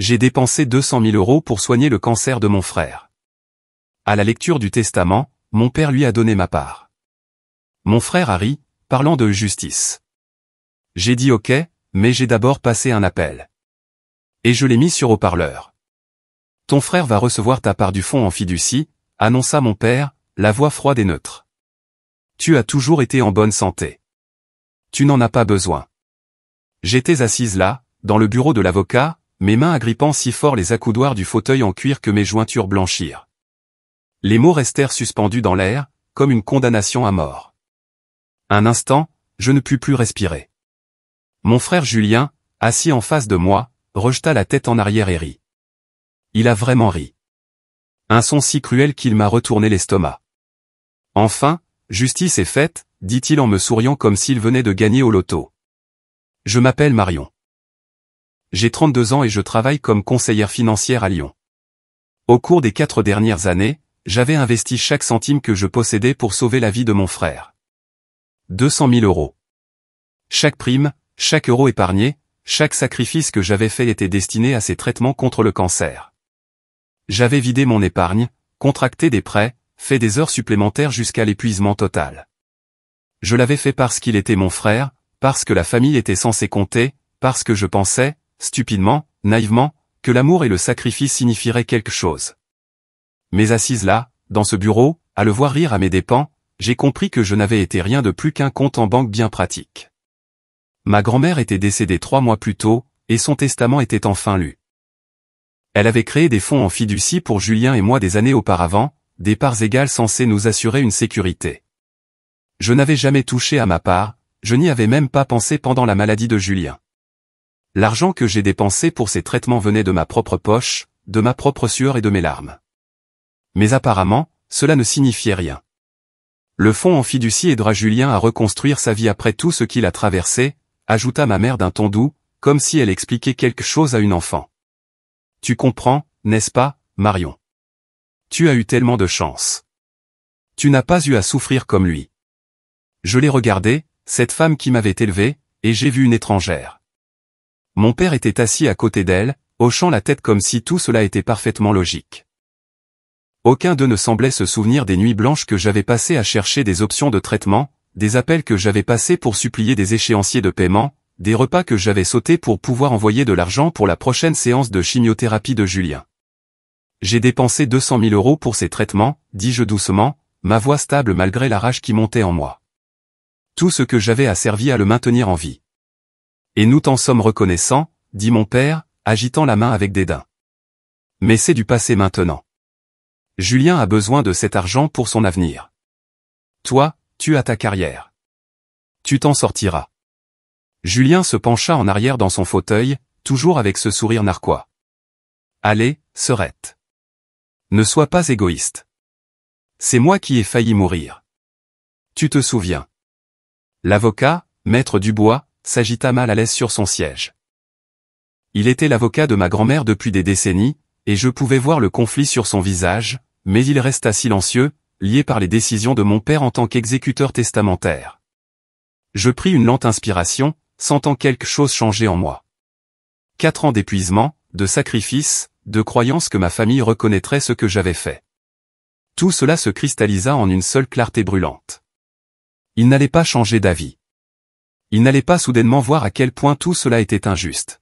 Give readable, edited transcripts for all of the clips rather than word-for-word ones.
J'ai dépensé 200 000 € pour soigner le cancer de mon frère. À la lecture du testament, mon père lui a donné ma part. Mon frère a ri, parlant de justice. J'ai dit ok, mais j'ai d'abord passé un appel. Et je l'ai mis sur haut-parleur. Ton frère va recevoir ta part du fonds en fiducie, annonça mon père, la voix froide et neutre. Tu as toujours été en bonne santé. Tu n'en as pas besoin. J'étais assise là, dans le bureau de l'avocat, mes mains agrippant si fort les accoudoirs du fauteuil en cuir que mes jointures blanchirent. Les mots restèrent suspendus dans l'air, comme une condamnation à mort. Un instant, je ne pus plus respirer. Mon frère Julien, assis en face de moi, rejeta la tête en arrière et rit. Il a vraiment ri. Un son si cruel qu'il m'a retourné l'estomac. Enfin, justice est faite, dit-il en me souriant comme s'il venait de gagner au loto. Je m'appelle Marion. J'ai 32 ans et je travaille comme conseillère financière à Lyon. Au cours des 4 dernières années, j'avais investi chaque centime que je possédais pour sauver la vie de mon frère. 200 000 €. Chaque prime, chaque euro épargné, chaque sacrifice que j'avais fait était destiné à ses traitements contre le cancer. J'avais vidé mon épargne, contracté des prêts, fait des heures supplémentaires jusqu'à l'épuisement total. Je l'avais fait parce qu'il était mon frère, parce que la famille était censée compter, parce que je pensais, stupidement, naïvement, que l'amour et le sacrifice signifieraient quelque chose. Mais assise là, dans ce bureau, à le voir rire à mes dépens, j'ai compris que je n'avais été rien de plus qu'un compte en banque bien pratique. Ma grand-mère était décédée 3 mois plus tôt, et son testament était enfin lu. Elle avait créé des fonds en fiducie pour Julien et moi des années auparavant, des parts égales censées nous assurer une sécurité. Je n'avais jamais touché à ma part, je n'y avais même pas pensé pendant la maladie de Julien. L'argent que j'ai dépensé pour ces traitements venait de ma propre poche, de ma propre sueur et de mes larmes. Mais apparemment, cela ne signifiait rien. Le fonds en fiducie aidera Julien à reconstruire sa vie après tout ce qu'il a traversé, ajouta ma mère d'un ton doux, comme si elle expliquait quelque chose à une enfant. Tu comprends, n'est-ce pas, Marion? Tu as eu tellement de chance. Tu n'as pas eu à souffrir comme lui. Je l'ai regardée, cette femme qui m'avait élevé, et j'ai vu une étrangère. Mon père était assis à côté d'elle, hochant la tête comme si tout cela était parfaitement logique. Aucun d'eux ne semblait se souvenir des nuits blanches que j'avais passées à chercher des options de traitement, des appels que j'avais passés pour supplier des échéanciers de paiement, des repas que j'avais sautés pour pouvoir envoyer de l'argent pour la prochaine séance de chimiothérapie de Julien. J'ai dépensé 200 000 € pour ces traitements, dis-je doucement, ma voix stable malgré la rage qui montait en moi. Tout ce que j'avais a servi à le maintenir en vie. Et nous t'en sommes reconnaissants, dit mon père, agitant la main avec dédain. Mais c'est du passé maintenant. Julien a besoin de cet argent pour son avenir. Toi, tu as ta carrière. Tu t'en sortiras. Julien se pencha en arrière dans son fauteuil, toujours avec ce sourire narquois. Allez, sœurette. Ne sois pas égoïste. C'est moi qui ai failli mourir. Tu te souviens. L'avocat, maître Dubois, s'agita mal à l'aise sur son siège. Il était l'avocat de ma grand-mère depuis des décennies, et je pouvais voir le conflit sur son visage, mais il resta silencieux, lié par les décisions de mon père en tant qu'exécuteur testamentaire. Je pris une lente inspiration, sentant quelque chose changer en moi. 4 ans d'épuisement, de sacrifice, de croyance que ma famille reconnaîtrait ce que j'avais fait. Tout cela se cristallisa en une seule clarté brûlante. Il n'allait pas changer d'avis. Il n'allait pas soudainement voir à quel point tout cela était injuste.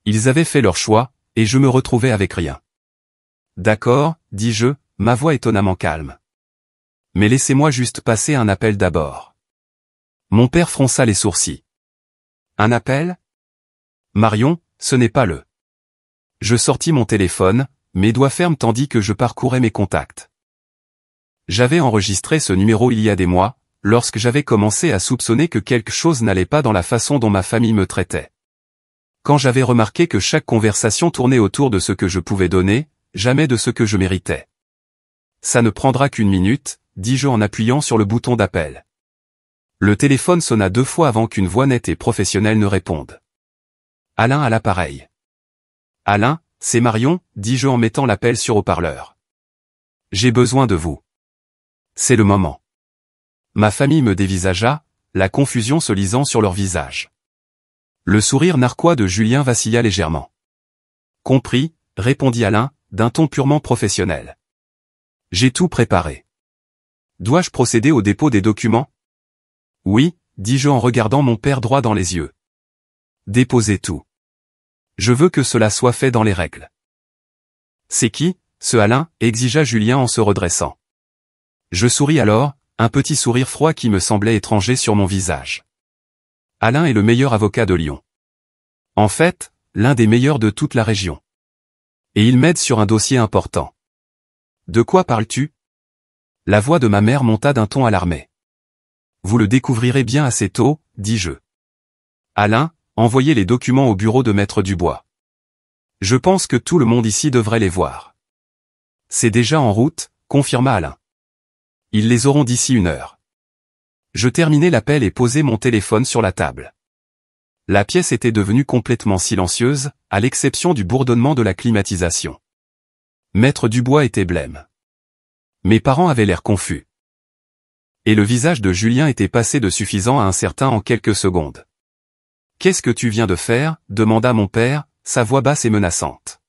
Ils avaient fait leur choix, et je me retrouvais avec rien. D'accord, dis-je, ma voix étonnamment calme. Mais laissez-moi juste passer un appel d'abord. Mon père fronça les sourcils. Un appel? Marion, ce n'est pas le. Je sortis mon téléphone, mes doigts fermes tandis que je parcourais mes contacts. J'avais enregistré ce numéro il y a des mois, lorsque j'avais commencé à soupçonner que quelque chose n'allait pas dans la façon dont ma famille me traitait. Quand j'avais remarqué que chaque conversation tournait autour de ce que je pouvais donner, jamais de ce que je méritais. Ça ne prendra qu'une minute, dis-je en appuyant sur le bouton d'appel. Le téléphone sonna 2 fois avant qu'une voix nette et professionnelle ne réponde. Alain à l'appareil. Alain, c'est Marion, dis-je en mettant l'appel sur haut-parleur. J'ai besoin de vous. C'est le moment. Ma famille me dévisagea, la confusion se lisant sur leur visage. Le sourire narquois de Julien vacilla légèrement. Compris, répondit Alain, d'un ton purement professionnel. J'ai tout préparé. Dois-je procéder au dépôt des documents? Oui, dis-je en regardant mon père droit dans les yeux. Déposez tout. Je veux que cela soit fait dans les règles. C'est qui, ce Alain? Exigea Julien en se redressant. Je souris alors, un petit sourire froid qui me semblait étranger sur mon visage. Alain est le meilleur avocat de Lyon. En fait, l'un des meilleurs de toute la région. Et il m'aide sur un dossier important. De quoi parles-tu? La voix de ma mère monta d'un ton alarmé. Vous le découvrirez bien assez tôt, dis-je. Alain, envoyez les documents au bureau de Maître Dubois. Je pense que tout le monde ici devrait les voir. C'est déjà en route, confirma Alain. Ils les auront d'ici 1 heure. Je terminai l'appel et posai mon téléphone sur la table. La pièce était devenue complètement silencieuse, à l'exception du bourdonnement de la climatisation. Maître Dubois était blême. Mes parents avaient l'air confus. Et le visage de Julien était passé de suffisant à incertain en quelques secondes. « Qu'est-ce que tu viens de faire ?» demanda mon père, sa voix basse et menaçante.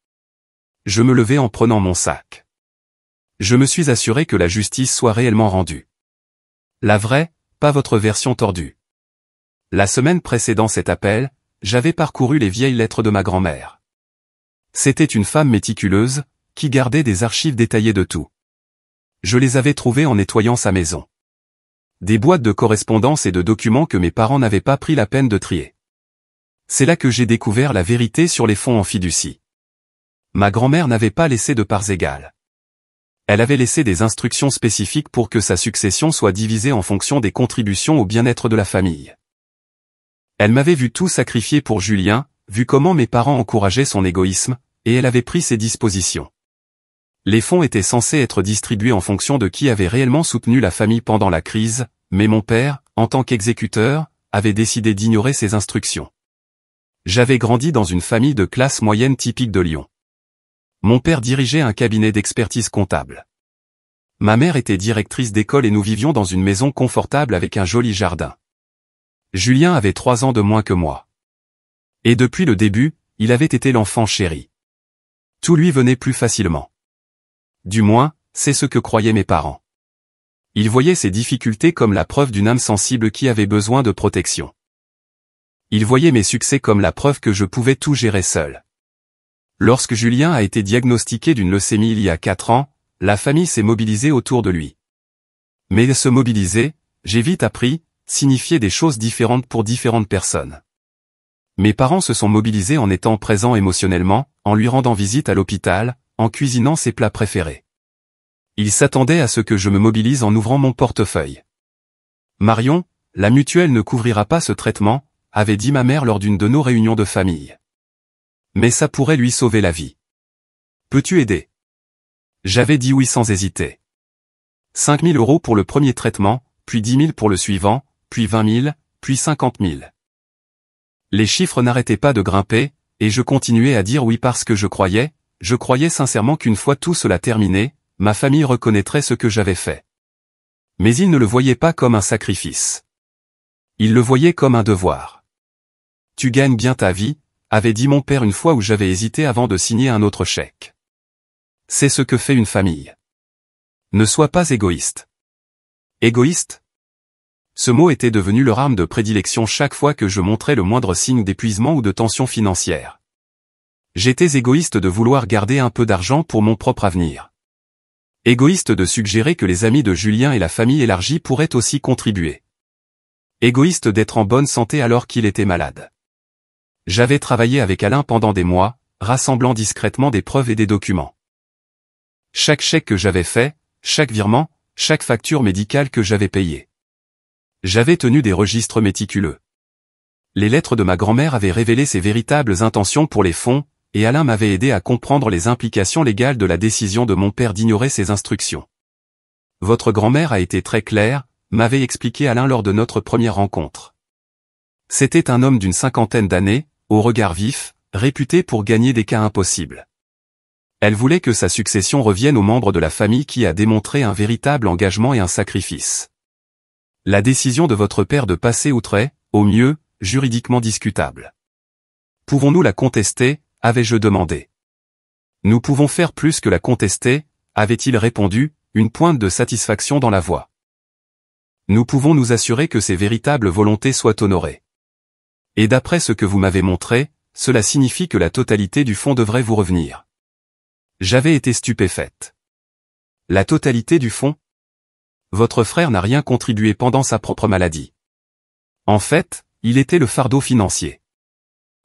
Je me levai en prenant mon sac. Je me suis assuré que la justice soit réellement rendue. La vraie, pas votre version tordue. La semaine précédant cet appel, j'avais parcouru les vieilles lettres de ma grand-mère. C'était une femme méticuleuse, qui gardait des archives détaillées de tout. Je les avais trouvées en nettoyant sa maison. Des boîtes de correspondance et de documents que mes parents n'avaient pas pris la peine de trier. C'est là que j'ai découvert la vérité sur les fonds en fiducie. Ma grand-mère n'avait pas laissé de parts égales. Elle avait laissé des instructions spécifiques pour que sa succession soit divisée en fonction des contributions au bien-être de la famille. Elle m'avait vu tout sacrifier pour Julien, vu comment mes parents encourageaient son égoïsme, et elle avait pris ses dispositions. Les fonds étaient censés être distribués en fonction de qui avait réellement soutenu la famille pendant la crise, mais mon père, en tant qu'exécuteur, avait décidé d'ignorer ces instructions. J'avais grandi dans une famille de classe moyenne typique de Lyon. Mon père dirigeait un cabinet d'expertise comptable. Ma mère était directrice d'école et nous vivions dans une maison confortable avec un joli jardin. Julien avait 3 ans de moins que moi. Et depuis le début, il avait été l'enfant chéri. Tout lui venait plus facilement. Du moins, c'est ce que croyaient mes parents. Ils voyaient ces difficultés comme la preuve d'une âme sensible qui avait besoin de protection. Ils voyaient mes succès comme la preuve que je pouvais tout gérer seul. Lorsque Julien a été diagnostiqué d'une leucémie il y a 4 ans, la famille s'est mobilisée autour de lui. Mais se mobiliser, j'ai vite appris, signifiait des choses différentes pour différentes personnes. Mes parents se sont mobilisés en étant présents émotionnellement, en lui rendant visite à l'hôpital, en cuisinant ses plats préférés. Ils s'attendaient à ce que je me mobilise en ouvrant mon portefeuille. Marion, la mutuelle ne couvrira pas ce traitement, avait dit ma mère lors d'une de nos réunions de famille. Mais ça pourrait lui sauver la vie. Peux-tu aider? J'avais dit oui sans hésiter. 5 000 € pour le premier traitement, puis 10 000 pour le suivant, puis 20 000, puis 50 000. Les chiffres n'arrêtaient pas de grimper, et je continuais à dire oui parce que je croyais sincèrement qu'une fois tout cela terminé, ma famille reconnaîtrait ce que j'avais fait. Mais ils ne le voyaient pas comme un sacrifice. Ils le voyaient comme un devoir. Tu gagnes bien ta vie, avait dit mon père une fois où j'avais hésité avant de signer un autre chèque. C'est ce que fait une famille. Ne sois pas égoïste. Égoïste? Ce mot était devenu leur arme de prédilection chaque fois que je montrais le moindre signe d'épuisement ou de tension financière. J'étais égoïste de vouloir garder un peu d'argent pour mon propre avenir. Égoïste de suggérer que les amis de Julien et la famille élargie pourraient aussi contribuer. Égoïste d'être en bonne santé alors qu'il était malade. J'avais travaillé avec Alain pendant des mois, rassemblant discrètement des preuves et des documents. Chaque chèque que j'avais fait, chaque virement, chaque facture médicale que j'avais payée. J'avais tenu des registres méticuleux. Les lettres de ma grand-mère avaient révélé ses véritables intentions pour les fonds, et Alain m'avait aidé à comprendre les implications légales de la décision de mon père d'ignorer ses instructions. Votre grand-mère a été très claire, m'avait expliqué Alain lors de notre première rencontre. C'était un homme d'une 50aine d'années, au regard vif, réputé pour gagner des cas impossibles. Elle voulait que sa succession revienne aux membres de la famille qui a démontré un véritable engagement et un sacrifice. La décision de votre père de passer outre est, au mieux, juridiquement discutable. Pouvons-nous la contester, avais-je demandé. Nous pouvons faire plus que la contester, avait-il répondu, une pointe de satisfaction dans la voix. Nous pouvons nous assurer que ses véritables volontés soient honorées. Et d'après ce que vous m'avez montré, cela signifie que la totalité du fonds devrait vous revenir. J'avais été stupéfaite. La totalité du fonds? Votre frère n'a rien contribué pendant sa propre maladie. En fait, il était le fardeau financier.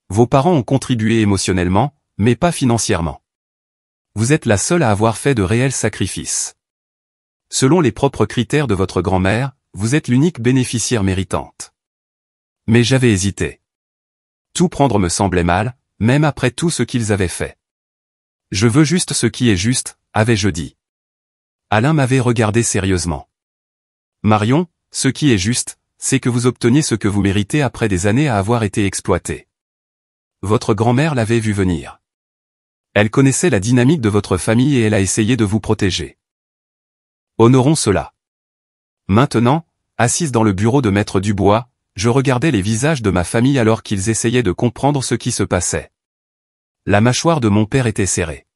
Vos parents ont contribué émotionnellement, mais pas financièrement. Vous êtes la seule à avoir fait de réels sacrifices. Selon les propres critères de votre grand-mère, vous êtes l'unique bénéficiaire méritante. Mais j'avais hésité. Tout prendre me semblait mal, même après tout ce qu'ils avaient fait. Je veux juste ce qui est juste, avais-je dit. Alain m'avait regardé sérieusement. Marion, ce qui est juste, c'est que vous obteniez ce que vous méritez après des années à avoir été exploité. Votre grand-mère l'avait vu venir. Elle connaissait la dynamique de votre famille et elle a essayé de vous protéger. Honorons cela. Maintenant, assise dans le bureau de Maître Dubois, je regardais les visages de ma famille alors qu'ils essayaient de comprendre ce qui se passait. La mâchoire de mon père était serrée.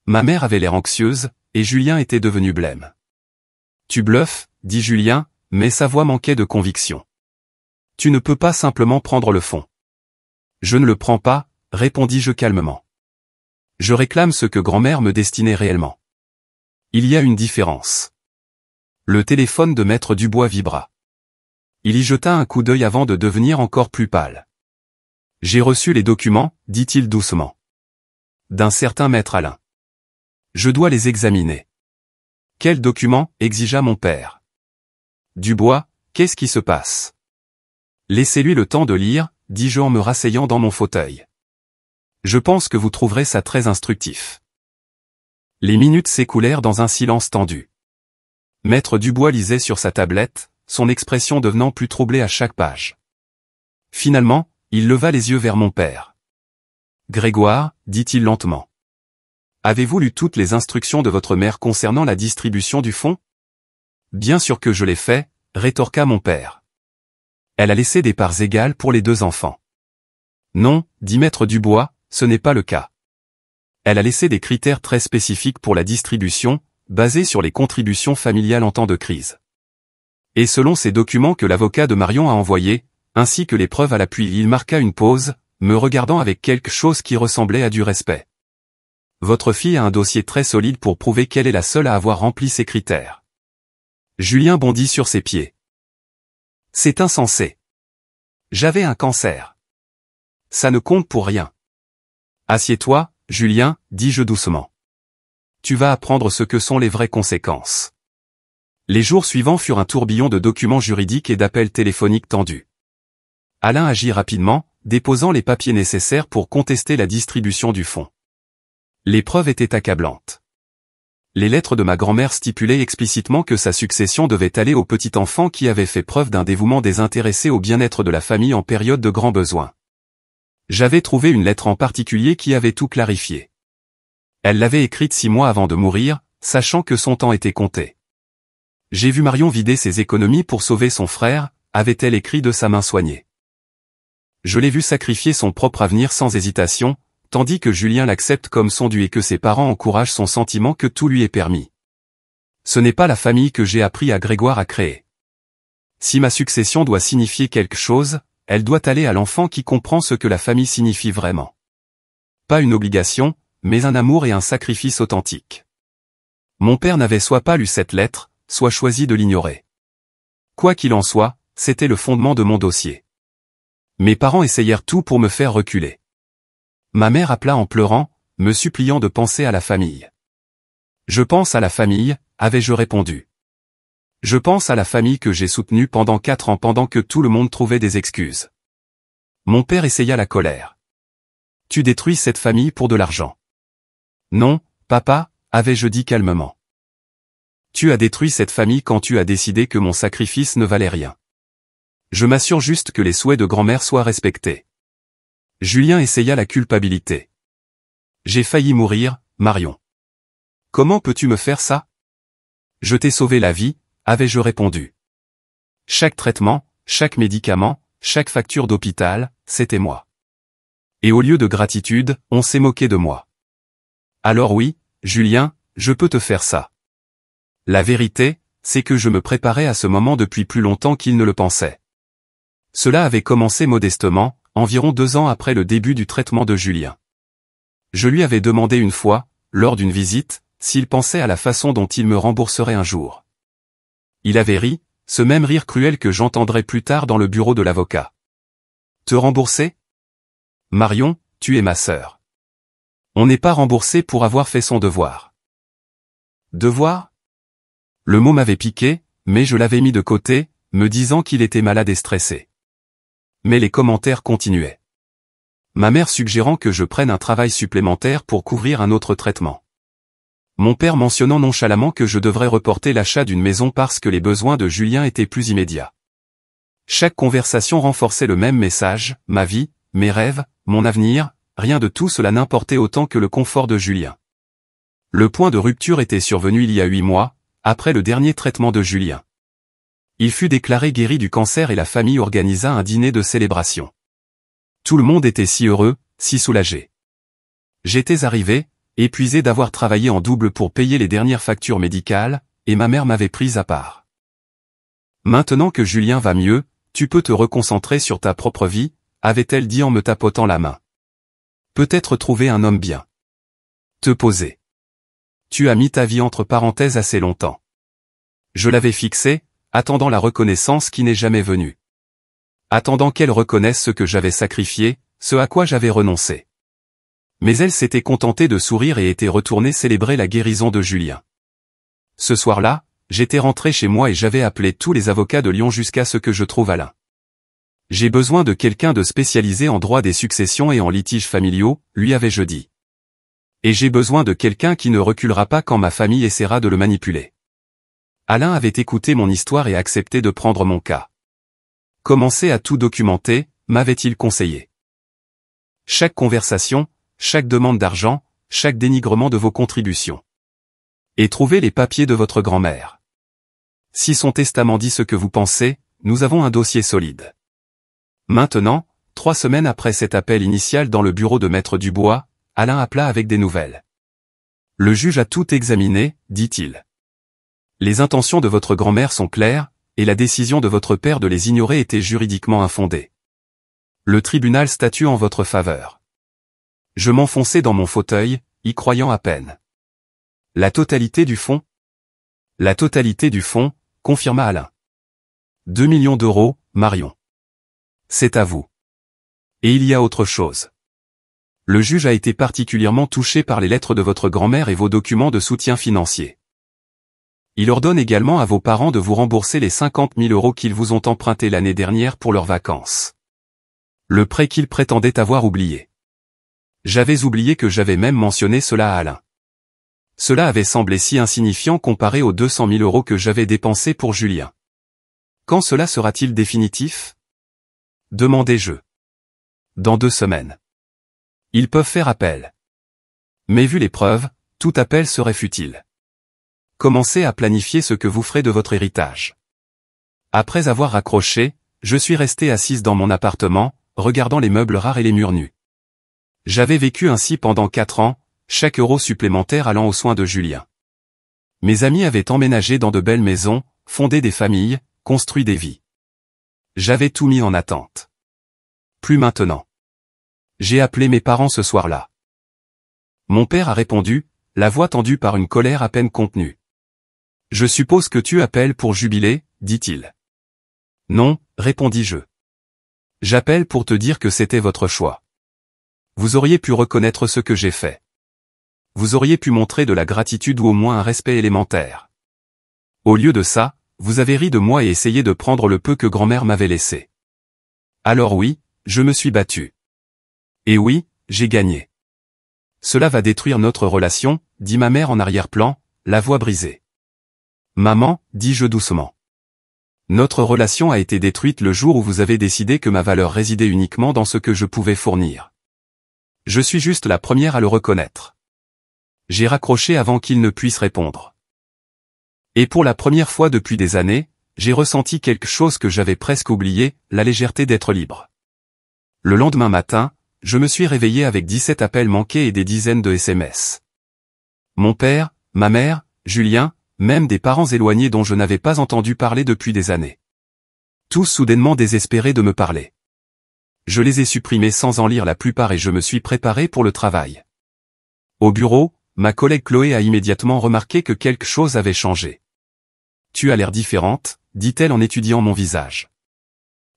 Ma mère avait l'air anxieuse, et Julien était devenu blême. Tu bluffes, dit Julien, mais sa voix manquait de conviction. Tu ne peux pas simplement prendre le fonds. Je ne le prends pas, répondis-je calmement. Je réclame ce que grand-mère me destinait réellement. Il y a une différence. Le téléphone de Maître Dubois vibra. Il y jeta un coup d'œil avant de devenir encore plus pâle. J'ai reçu les documents, dit-il doucement. D'un certain Maître Alain. Je dois les examiner. Quels documents, exigea mon père. Dubois, qu'est-ce qui se passe? Laissez-lui le temps de lire, dis-je en me rasseyant dans mon fauteuil. Je pense que vous trouverez ça très instructif. Les minutes s'écoulèrent dans un silence tendu. Maître Dubois lisait sur sa tablette, son expression devenant plus troublée à chaque page. Finalement, il leva les yeux vers mon père. Grégoire, dit-il lentement. Avez-vous lu toutes les instructions de votre mère concernant la distribution du fonds? Bien sûr que je l'ai fait, rétorqua mon père. Elle a laissé des parts égales pour les deux enfants. Non, dit Maître Dubois, ce n'est pas le cas. Elle a laissé des critères très spécifiques pour la distribution, basés sur les contributions familiales en temps de crise. Et selon ces documents que l'avocat de Marion a envoyés, ainsi que les preuves à l'appui, il marqua une pause, me regardant avec quelque chose qui ressemblait à du respect. Votre fille a un dossier très solide pour prouver qu'elle est la seule à avoir rempli ces critères. Julien bondit sur ses pieds. C'est insensé. J'avais un cancer. Ça ne compte pour rien. Assieds-toi, Julien, dis-je doucement. Tu vas apprendre ce que sont les vraies conséquences. Les jours suivants furent un tourbillon de documents juridiques et d'appels téléphoniques tendus. Alain agit rapidement, déposant les papiers nécessaires pour contester la distribution du fonds. Les preuves étaient accablantes. Les lettres de ma grand-mère stipulaient explicitement que sa succession devait aller au petit enfant qui avait fait preuve d'un dévouement désintéressé au bien-être de la famille en période de grand besoin. J'avais trouvé une lettre en particulier qui avait tout clarifié. Elle l'avait écrite 6 mois avant de mourir, sachant que son temps était compté. J'ai vu Marion vider ses économies pour sauver son frère, avait-elle écrit de sa main soignée. Je l'ai vu sacrifier son propre avenir sans hésitation, tandis que Julien l'accepte comme son dû et que ses parents encouragent son sentiment que tout lui est permis. Ce n'est pas la famille que j'ai appris à Grégoire à créer. Si ma succession doit signifier quelque chose, elle doit aller à l'enfant qui comprend ce que la famille signifie vraiment. Pas une obligation, mais un amour et un sacrifice authentiques. Mon père n'avait soit pas lu cette lettre, soit choisi de l'ignorer. Quoi qu'il en soit, c'était le fondement de mon dossier. Mes parents essayèrent tout pour me faire reculer. Ma mère appela en pleurant, me suppliant de penser à la famille. Je pense à la famille, avais-je répondu. Je pense à la famille que j'ai soutenue pendant 4 ans pendant que tout le monde trouvait des excuses. Mon père essaya la colère. Tu détruis cette famille pour de l'argent. Non, papa, avais-je dit calmement. Tu as détruit cette famille quand tu as décidé que mon sacrifice ne valait rien. Je m'assure juste que les souhaits de grand-mère soient respectés. Julien essaya la culpabilité. J'ai failli mourir, Marion. Comment peux-tu me faire ça? Je t'ai sauvé la vie, avais-je répondu. Chaque traitement, chaque médicament, chaque facture d'hôpital, c'était moi. Et au lieu de gratitude, on s'est moqué de moi. Alors oui, Julien, je peux te faire ça. La vérité, c'est que je me préparais à ce moment depuis plus longtemps qu'il ne le pensait. Cela avait commencé modestement, environ 2 ans après le début du traitement de Julien. Je lui avais demandé une fois, lors d'une visite, s'il pensait à la façon dont il me rembourserait un jour. Il avait ri, ce même rire cruel que j'entendrai plus tard dans le bureau de l'avocat. Te rembourser? Marion, tu es ma sœur. On n'est pas remboursé pour avoir fait son devoir. Devoir? Le mot m'avait piqué, mais je l'avais mis de côté, me disant qu'il était malade et stressé. Mais les commentaires continuaient. Ma mère suggérant que je prenne un travail supplémentaire pour couvrir un autre traitement. Mon père mentionnant nonchalamment que je devrais reporter l'achat d'une maison parce que les besoins de Julien étaient plus immédiats. Chaque conversation renforçait le même message, ma vie, mes rêves, mon avenir, rien de tout cela n'importait autant que le confort de Julien. Le point de rupture était survenu il y a 8 mois, après le dernier traitement de Julien. Il fut déclaré guéri du cancer et la famille organisa un dîner de célébration. Tout le monde était si heureux, si soulagé. J'étais arrivé, épuisé d'avoir travaillé en double pour payer les dernières factures médicales, et ma mère m'avait prise à part. Maintenant que Julien va mieux, tu peux te reconcentrer sur ta propre vie, avait-elle dit en me tapotant la main. Peut-être trouver un homme bien. Te poser. Tu as mis ta vie entre parenthèses assez longtemps. Je l'avais fixée, attendant la reconnaissance qui n'est jamais venue. Attendant qu'elle reconnaisse ce que j'avais sacrifié, ce à quoi j'avais renoncé. Mais elle s'était contentée de sourire et était retournée célébrer la guérison de Julien. Ce soir-là, j'étais rentré chez moi et j'avais appelé tous les avocats de Lyon jusqu'à ce que je trouve Alain. J'ai besoin de quelqu'un de spécialisé en droit des successions et en litiges familiaux, lui avais-je dit. Et j'ai besoin de quelqu'un qui ne reculera pas quand ma famille essaiera de le manipuler. Alain avait écouté mon histoire et accepté de prendre mon cas. Commencez à tout documenter, m'avait-il conseillé. Chaque conversation, chaque demande d'argent, chaque dénigrement de vos contributions. Et trouvez les papiers de votre grand-mère. Si son testament dit ce que vous pensez, nous avons un dossier solide. Maintenant, 3 semaines après cet appel initial dans le bureau de Maître Dubois, Alain appela avec des nouvelles. Le juge a tout examiné, dit-il. Les intentions de votre grand-mère sont claires, et la décision de votre père de les ignorer était juridiquement infondée. Le tribunal statue en votre faveur. Je m'enfonçais dans mon fauteuil, y croyant à peine. La totalité du fonds? La totalité du fonds, confirma Alain. 2 millions d'euros, Marion. C'est à vous. Et il y a autre chose. Le juge a été particulièrement touché par les lettres de votre grand-mère et vos documents de soutien financier. Il ordonne également à vos parents de vous rembourser les 50 000 euros qu'ils vous ont empruntés l'année dernière pour leurs vacances. Le prêt qu'ils prétendaient avoir oublié. J'avais oublié que j'avais même mentionné cela à Alain. Cela avait semblé si insignifiant comparé aux 200 000 euros que j'avais dépensés pour Julien. Quand cela sera-t-il définitif? Demandai-je. Dans 2 semaines. Ils peuvent faire appel. Mais vu les preuves, tout appel serait futile. Commencez à planifier ce que vous ferez de votre héritage. Après avoir raccroché, je suis resté assise dans mon appartement, regardant les meubles rares et les murs nus. J'avais vécu ainsi pendant 4 ans, chaque euro supplémentaire allant aux soins de Julien. Mes amis avaient emménagé dans de belles maisons, fondé des familles, construit des vies. J'avais tout mis en attente. Plus maintenant. J'ai appelé mes parents ce soir-là. Mon père a répondu, la voix tendue par une colère à peine contenue. Je suppose que tu appelles pour jubiler, dit-il. Non, répondis-je. J'appelle pour te dire que c'était votre choix. Vous auriez pu reconnaître ce que j'ai fait. Vous auriez pu montrer de la gratitude ou au moins un respect élémentaire. Au lieu de ça, vous avez ri de moi et essayé de prendre le peu que grand-mère m'avait laissé. Alors oui, je me suis battu. Et oui, j'ai gagné. Cela va détruire notre relation, dit ma mère en arrière-plan, la voix brisée. Maman, dis-je doucement. Notre relation a été détruite le jour où vous avez décidé que ma valeur résidait uniquement dans ce que je pouvais fournir. Je suis juste la première à le reconnaître. J'ai raccroché avant qu'il ne puisse répondre. Et pour la première fois depuis des années, j'ai ressenti quelque chose que j'avais presque oublié, la légèreté d'être libre. Le lendemain matin, je me suis réveillé avec 17 appels manqués et des dizaines de SMS. Mon père, ma mère, Julien, même des parents éloignés dont je n'avais pas entendu parler depuis des années. Tous soudainement désespérés de me parler. Je les ai supprimés sans en lire la plupart et je me suis préparé pour le travail. Au bureau, ma collègue Chloé a immédiatement remarqué que quelque chose avait changé. « Tu as l'air différente », dit-elle en étudiant mon visage.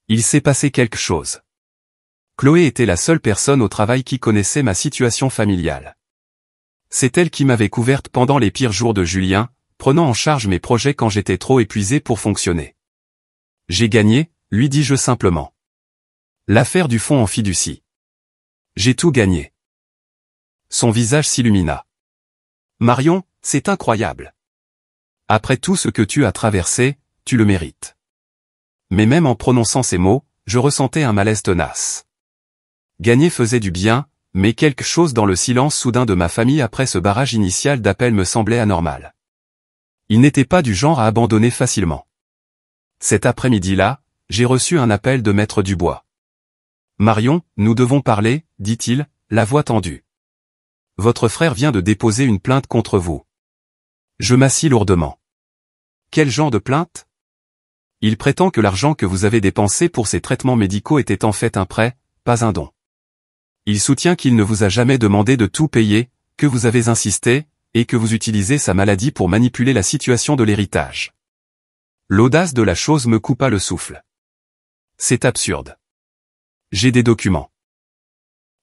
Il s'est passé quelque chose. Chloé était la seule personne au travail qui connaissait ma situation familiale. C'est elle qui m'avait couverte pendant les pires jours de Julien, prenant en charge mes projets quand j'étais trop épuisé pour fonctionner. « J'ai gagné », lui dis-je simplement. L'affaire du fonds en fiducie. J'ai tout gagné. Son visage s'illumina. Marion, c'est incroyable. Après tout ce que tu as traversé, tu le mérites. Mais même en prononçant ces mots, je ressentais un malaise tenace. Gagner faisait du bien, mais quelque chose dans le silence soudain de ma famille après ce barrage initial d'appel me semblait anormal. Il n'était pas du genre à abandonner facilement. Cet après-midi-là, j'ai reçu un appel de Maître Dubois. « Marion, nous devons parler, dit-il, la voix tendue. Votre frère vient de déposer une plainte contre vous. » Je m'assis lourdement. Quel genre de plainte? Il prétend que l'argent que vous avez dépensé pour ces traitements médicaux était en fait un prêt, pas un don. Il soutient qu'il ne vous a jamais demandé de tout payer, que vous avez insisté, et que vous utilisez sa maladie pour manipuler la situation de l'héritage. L'audace de la chose me coupa le souffle. C'est absurde. J'ai des documents.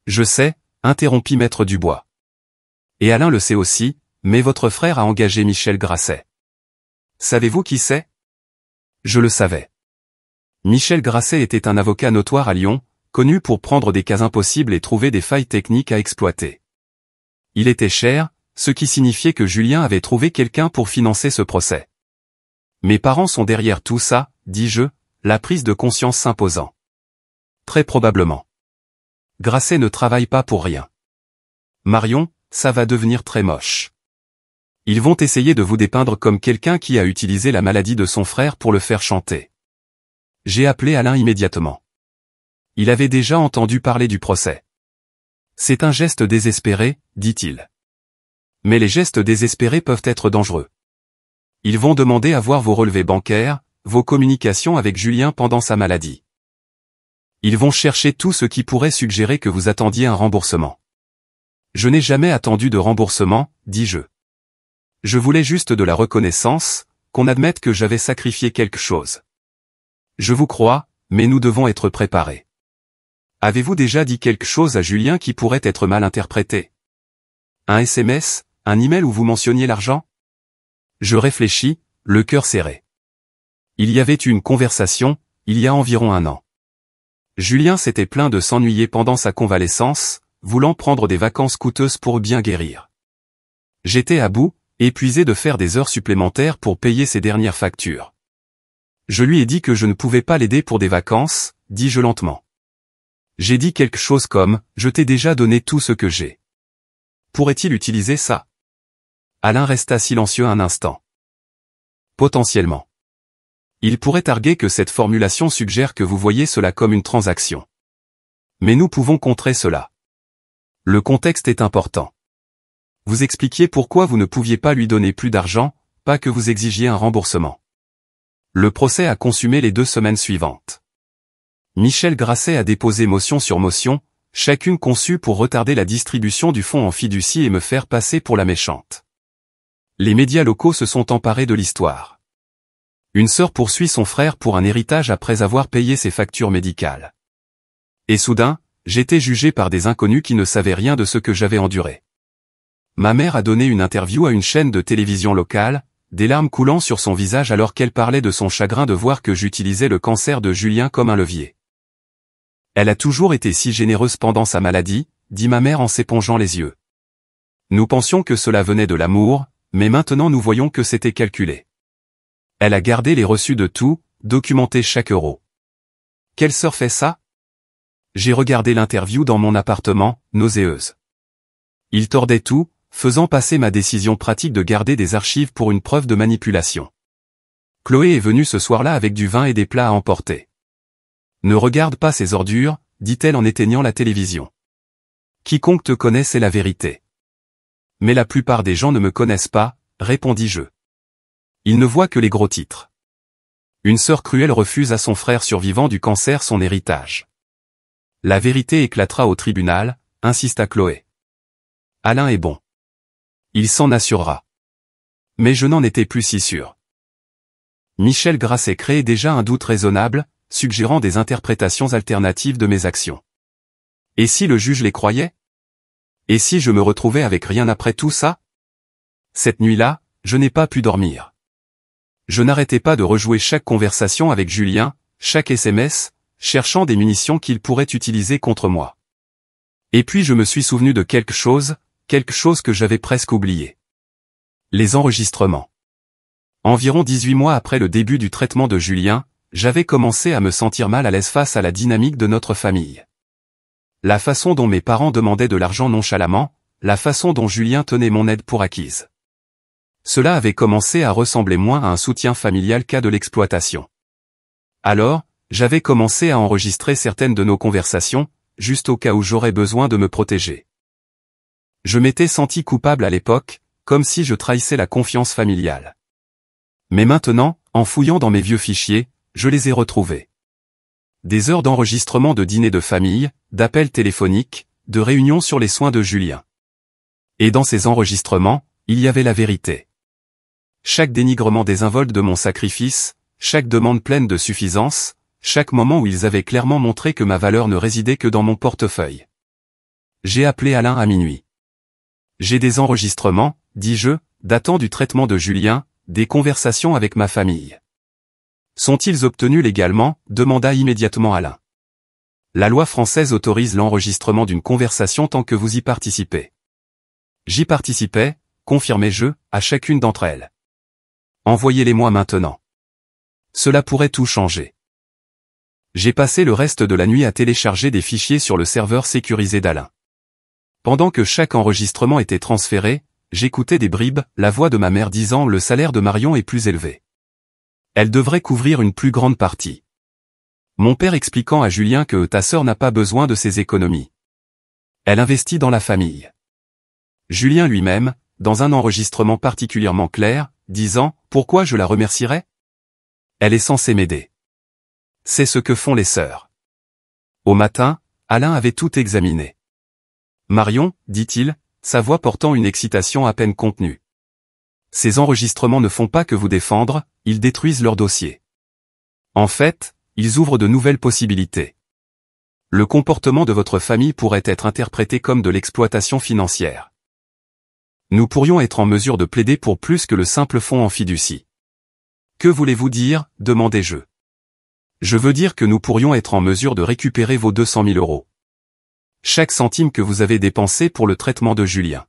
Je sais, interrompit Maître Dubois. Et Alain le sait aussi, mais votre frère a engagé Michel Grasset. Savez-vous qui c'est? Je le savais. Michel Grasset était un avocat notoire à Lyon, connu pour prendre des cas impossibles et trouver des failles techniques à exploiter. Il était cher, ce qui signifiait que Julien avait trouvé quelqu'un pour financer ce procès. Mes parents sont derrière tout ça, dis-je, la prise de conscience s'imposant. Très probablement. Grasset ne travaille pas pour rien. Marion, ça va devenir très moche. Ils vont essayer de vous dépeindre comme quelqu'un qui a utilisé la maladie de son frère pour le faire chanter. J'ai appelé Alain immédiatement. Il avait déjà entendu parler du procès. C'est un geste désespéré, dit-il. Mais les gestes désespérés peuvent être dangereux. Ils vont demander à voir vos relevés bancaires, vos communications avec Julien pendant sa maladie. Ils vont chercher tout ce qui pourrait suggérer que vous attendiez un remboursement. Je n'ai jamais attendu de remboursement, dis-je. Je voulais juste de la reconnaissance, qu'on admette que j'avais sacrifié quelque chose. Je vous crois, mais nous devons être préparés. Avez-vous déjà dit quelque chose à Julien qui pourrait être mal interprété? Un SMS, un email où vous mentionniez l'argent? Je réfléchis, le cœur serré. Il y avait eu une conversation, il y a environ 1 an. Julien s'était plaint de s'ennuyer pendant sa convalescence, voulant prendre des vacances coûteuses pour bien guérir. J'étais à bout, épuisé de faire des heures supplémentaires pour payer ses dernières factures. Je lui ai dit que je ne pouvais pas l'aider pour des vacances, dis-je lentement. J'ai dit quelque chose comme « Je t'ai déjà donné tout ce que j'ai ». Pourrait-il utiliser ça? Alain resta silencieux un instant. Potentiellement. Il pourrait arguer que cette formulation suggère que vous voyez cela comme une transaction. Mais nous pouvons contrer cela. Le contexte est important. Vous expliquiez pourquoi vous ne pouviez pas lui donner plus d'argent, pas que vous exigiez un remboursement. Le procès a consumé les 2 semaines suivantes. Michel Grasset a déposé motion sur motion, chacune conçue pour retarder la distribution du fonds en fiducie et me faire passer pour la méchante. Les médias locaux se sont emparés de l'histoire. Une sœur poursuit son frère pour un héritage après avoir payé ses factures médicales. Et soudain, j'étais jugé par des inconnus qui ne savaient rien de ce que j'avais enduré. Ma mère a donné une interview à une chaîne de télévision locale, des larmes coulant sur son visage alors qu'elle parlait de son chagrin de voir que j'utilisais le cancer de Julien comme un levier. Elle a toujours été si généreuse pendant sa maladie, dit ma mère en s'épongeant les yeux. Nous pensions que cela venait de l'amour, mais maintenant nous voyons que c'était calculé. Elle a gardé les reçus de tout, documenté chaque euro. Quelle sœur fait ça? J'ai regardé l'interview dans mon appartement, nauséeuse. Il tordait tout, faisant passer ma décision pratique de garder des archives pour une preuve de manipulation. Chloé est venue ce soir-là avec du vin et des plats à emporter. Ne regarde pas ces ordures, dit-elle en éteignant la télévision. Quiconque te connaît sait la vérité. Mais la plupart des gens ne me connaissent pas, répondis-je. Ils ne voient que les gros titres. Une sœur cruelle refuse à son frère survivant du cancer son héritage. La vérité éclatera au tribunal, insista Chloé. Alain est bon. Il s'en assurera. Mais je n'en étais plus si sûr. Michel Grasset créait déjà un doute raisonnable, suggérant des interprétations alternatives de mes actions. Et si le juge les croyait? Et si je me retrouvais avec rien après tout ça? Cette nuit-là, je n'ai pas pu dormir. Je n'arrêtais pas de rejouer chaque conversation avec Julien, chaque SMS, cherchant des munitions qu'il pourrait utiliser contre moi. Et puis je me suis souvenu de quelque chose que j'avais presque oublié. Les enregistrements. Environ 18 mois après le début du traitement de Julien, j'avais commencé à me sentir mal à l'aise face à la dynamique de notre famille. La façon dont mes parents demandaient de l'argent nonchalamment, la façon dont Julien tenait mon aide pour acquise. Cela avait commencé à ressembler moins à un soutien familial qu'à de l'exploitation. Alors, j'avais commencé à enregistrer certaines de nos conversations, juste au cas où j'aurais besoin de me protéger. Je m'étais senti coupable à l'époque, comme si je trahissais la confiance familiale. Mais maintenant, en fouillant dans mes vieux fichiers, je les ai retrouvés. Des heures d'enregistrement de dîners de famille, d'appels téléphoniques, de réunions sur les soins de Julien. Et dans ces enregistrements, il y avait la vérité. Chaque dénigrement désinvolte de mon sacrifice, chaque demande pleine de suffisance, chaque moment où ils avaient clairement montré que ma valeur ne résidait que dans mon portefeuille. J'ai appelé Alain à minuit. J'ai des enregistrements, dis-je, datant du traitement de Julien, des conversations avec ma famille. Sont-ils obtenus légalement? Demanda immédiatement Alain. La loi française autorise l'enregistrement d'une conversation tant que vous y participez. J'y participais, confirmai-je, à chacune d'entre elles. Envoyez-les-moi maintenant. Cela pourrait tout changer. J'ai passé le reste de la nuit à télécharger des fichiers sur le serveur sécurisé d'Alain. Pendant que chaque enregistrement était transféré, j'écoutais des bribes, la voix de ma mère disant « Le salaire de Marion est plus élevé. Elle devrait couvrir une plus grande partie. » Mon père expliquant à Julien que ta sœur n'a pas besoin de ses économies. Elle investit dans la famille. Julien lui-même, dans un enregistrement particulièrement clair, disant « Pourquoi je la remercierais? Elle est censée m'aider. » C'est ce que font les sœurs. Au matin, Alain avait tout examiné. Marion, dit-il, sa voix portant une excitation à peine contenue. Ces enregistrements ne font pas que vous défendre, ils détruisent leur dossier. En fait, ils ouvrent de nouvelles possibilités. Le comportement de votre famille pourrait être interprété comme de l'exploitation financière. Nous pourrions être en mesure de plaider pour plus que le simple fonds en fiducie. Que voulez-vous dire? Demandai-je. Je veux dire que nous pourrions être en mesure de récupérer vos 200 000 euros. Chaque centime que vous avez dépensé pour le traitement de Julien.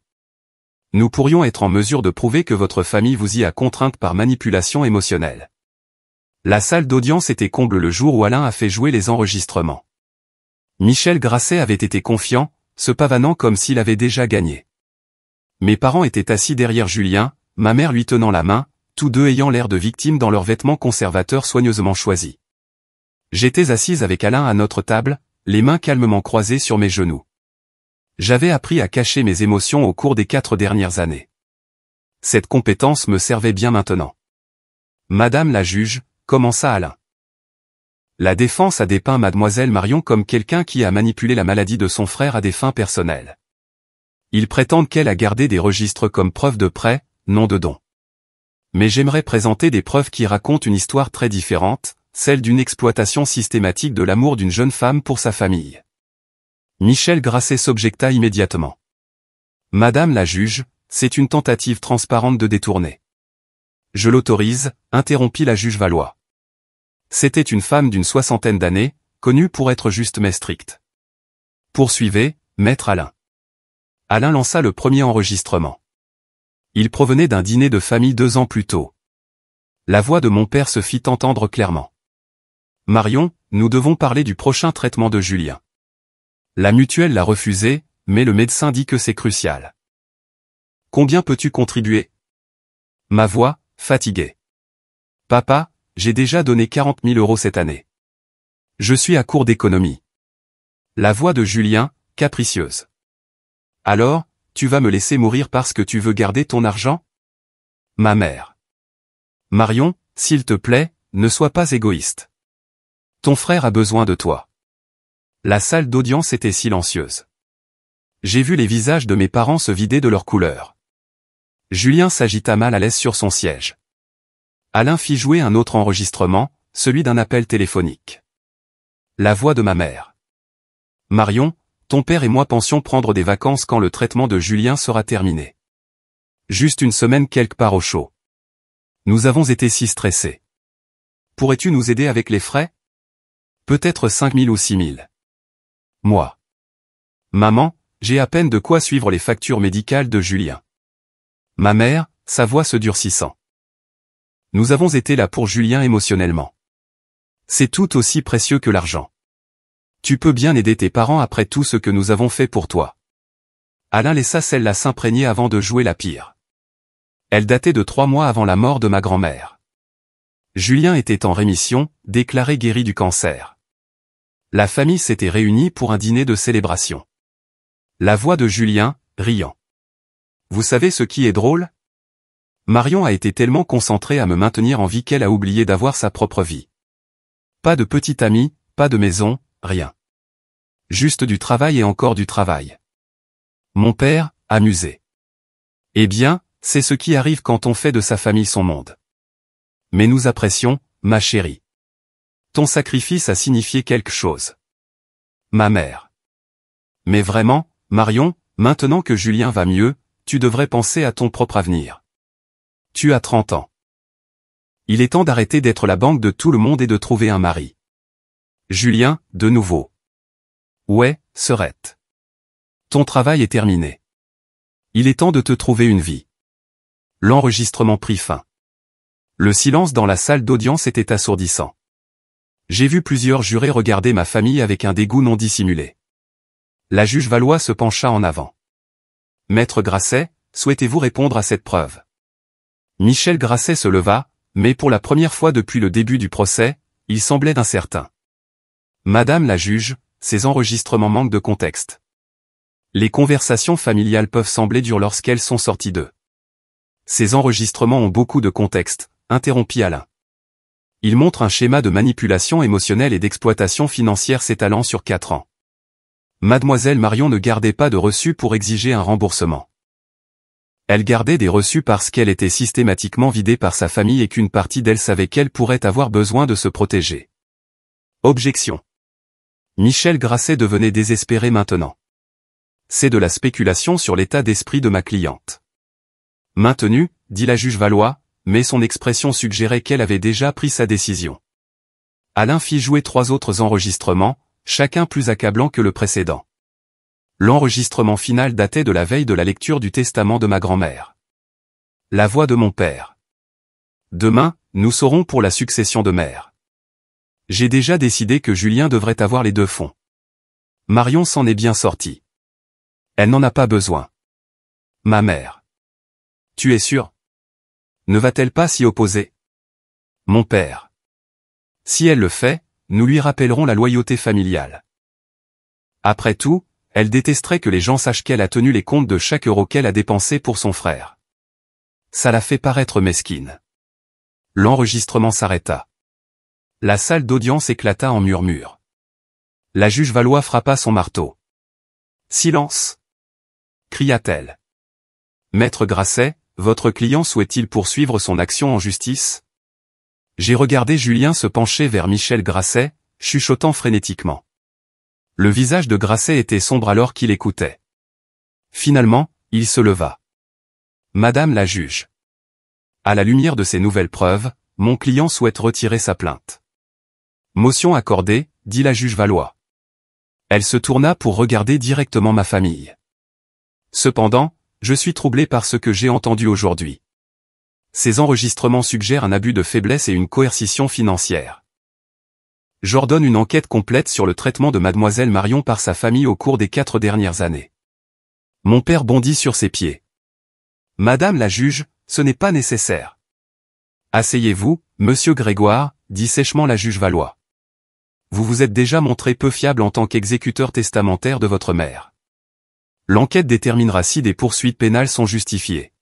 Nous pourrions être en mesure de prouver que votre famille vous y a contrainte par manipulation émotionnelle. La salle d'audience était comble le jour où Alain a fait jouer les enregistrements. Michel Grasset avait été confiant, se pavanant comme s'il avait déjà gagné. Mes parents étaient assis derrière Julien, ma mère lui tenant la main, tous deux ayant l'air de victimes dans leurs vêtements conservateurs soigneusement choisis. J'étais assise avec Alain à notre table, les mains calmement croisées sur mes genoux. J'avais appris à cacher mes émotions au cours des 4 dernières années. Cette compétence me servait bien maintenant. Madame la juge, commença Alain. La défense a dépeint mademoiselle Marion comme quelqu'un qui a manipulé la maladie de son frère à des fins personnelles. Ils prétendent qu'elle a gardé des registres comme preuve de prêt, non de don. Mais j'aimerais présenter des preuves qui racontent une histoire très différente, celle d'une exploitation systématique de l'amour d'une jeune femme pour sa famille. Michel Grasset s'objecta immédiatement. Madame la juge, c'est une tentative transparente de détourner. Je l'autorise, interrompit la juge Valois. C'était une femme d'une 60aine d'années, connue pour être juste mais stricte. Poursuivez, maître Alain. Alain lança le premier enregistrement. Il provenait d'un dîner de famille 2 ans plus tôt. La voix de mon père se fit entendre clairement. Marion, nous devons parler du prochain traitement de Julien. La mutuelle l'a refusé, mais le médecin dit que c'est crucial. Combien peux-tu contribuer? Ma voix, fatiguée. Papa, j'ai déjà donné 40 000 euros cette année. Je suis à court d'économie. La voix de Julien, capricieuse. Alors, tu vas me laisser mourir parce que tu veux garder ton argent? Ma mère. Marion, s'il te plaît, ne sois pas égoïste. Ton frère a besoin de toi. La salle d'audience était silencieuse. J'ai vu les visages de mes parents se vider de leur couleur. Julien s'agita mal à l'aise sur son siège. Alain fit jouer un autre enregistrement, celui d'un appel téléphonique. La voix de ma mère. Marion, ton père et moi pensions prendre des vacances quand le traitement de Julien sera terminé. Juste une semaine quelque part au chaud. Nous avons été si stressés. Pourrais-tu nous aider avec les frais? Peut-être 5 000 ou 6 000. Moi. Maman, j'ai à peine de quoi suivre les factures médicales de Julien. Ma mère, sa voix se durcissant. Nous avons été là pour Julien émotionnellement. C'est tout aussi précieux que l'argent. Tu peux bien aider tes parents après tout ce que nous avons fait pour toi. Alain laissa celle-là s'imprégner avant de jouer la pire. Elle datait de 3 mois avant la mort de ma grand-mère. Julien était en rémission, déclaré guéri du cancer. La famille s'était réunie pour un dîner de célébration. La voix de Julien, riant. Vous savez ce qui est drôle? Marion a été tellement concentrée à me maintenir en vie qu'elle a oublié d'avoir sa propre vie. Pas de petit ami, pas de maison, rien. Juste du travail et encore du travail. Mon père, amusé. Eh bien, c'est ce qui arrive quand on fait de sa famille son monde. Mais nous apprécions, ma chérie. Ton sacrifice a signifié quelque chose. Ma mère. Mais vraiment, Marion, maintenant que Julien va mieux, tu devrais penser à ton propre avenir. Tu as 30 ans. Il est temps d'arrêter d'être la banque de tout le monde et de trouver un mari. Julien, de nouveau. Ouais, Serette. Ton travail est terminé. Il est temps de te trouver une vie. L'enregistrement prit fin. Le silence dans la salle d'audience était assourdissant. J'ai vu plusieurs jurés regarder ma famille avec un dégoût non dissimulé. La juge Valois se pencha en avant. Maître Grasset, souhaitez-vous répondre à cette preuve? Michel Grasset se leva, mais pour la première fois depuis le début du procès, il semblait incertain. Madame la juge, ces enregistrements manquent de contexte. Les conversations familiales peuvent sembler dures lorsqu'elles sont sorties d'eux. Ces enregistrements ont beaucoup de contexte, interrompit Alain. Ils montrent un schéma de manipulation émotionnelle et d'exploitation financière s'étalant sur 4 ans. Mademoiselle Marion ne gardait pas de reçus pour exiger un remboursement. Elle gardait des reçus parce qu'elle était systématiquement vidée par sa famille et qu'une partie d'elle savait qu'elle pourrait avoir besoin de se protéger. Objection. Michel Grasset devenait désespéré maintenant. C'est de la spéculation sur l'état d'esprit de ma cliente. Maintenu, dit la juge Valois, mais son expression suggérait qu'elle avait déjà pris sa décision. Alain fit jouer 3 autres enregistrements, chacun plus accablant que le précédent. L'enregistrement final datait de la veille de la lecture du testament de ma grand-mère. La voix de mon père. Demain, nous saurons pour la succession de mère. J'ai déjà décidé que Julien devrait avoir les 2 fonds. Marion s'en est bien sortie. Elle n'en a pas besoin. Ma mère. Tu es sûr? Ne va-t-elle pas s'y opposer? Mon père. Si elle le fait, nous lui rappellerons la loyauté familiale. Après tout, elle détesterait que les gens sachent qu'elle a tenu les comptes de chaque euro qu'elle a dépensé pour son frère. Ça la fait paraître mesquine. L'enregistrement s'arrêta. La salle d'audience éclata en murmures. La juge Valois frappa son marteau. Silence! Cria-t-elle. Maître Grasset, votre client souhaite-t-il poursuivre son action en justice? J'ai regardé Julien se pencher vers Michel Grasset, chuchotant frénétiquement. Le visage de Grasset était sombre alors qu'il écoutait. Finalement, il se leva. Madame la juge. À la lumière de ces nouvelles preuves, mon client souhaite retirer sa plainte. Motion accordée, dit la juge Valois. Elle se tourna pour regarder directement ma famille. Cependant, je suis troublé par ce que j'ai entendu aujourd'hui. Ces enregistrements suggèrent un abus de faiblesse et une coercition financière. J'ordonne une enquête complète sur le traitement de mademoiselle Marion par sa famille au cours des 4 dernières années. Mon père bondit sur ses pieds. Madame la juge, ce n'est pas nécessaire. Asseyez-vous, monsieur Grégoire, dit sèchement la juge Valois. Vous vous êtes déjà montré peu fiable en tant qu'exécuteur testamentaire de votre mère. L'enquête déterminera si des poursuites pénales sont justifiées.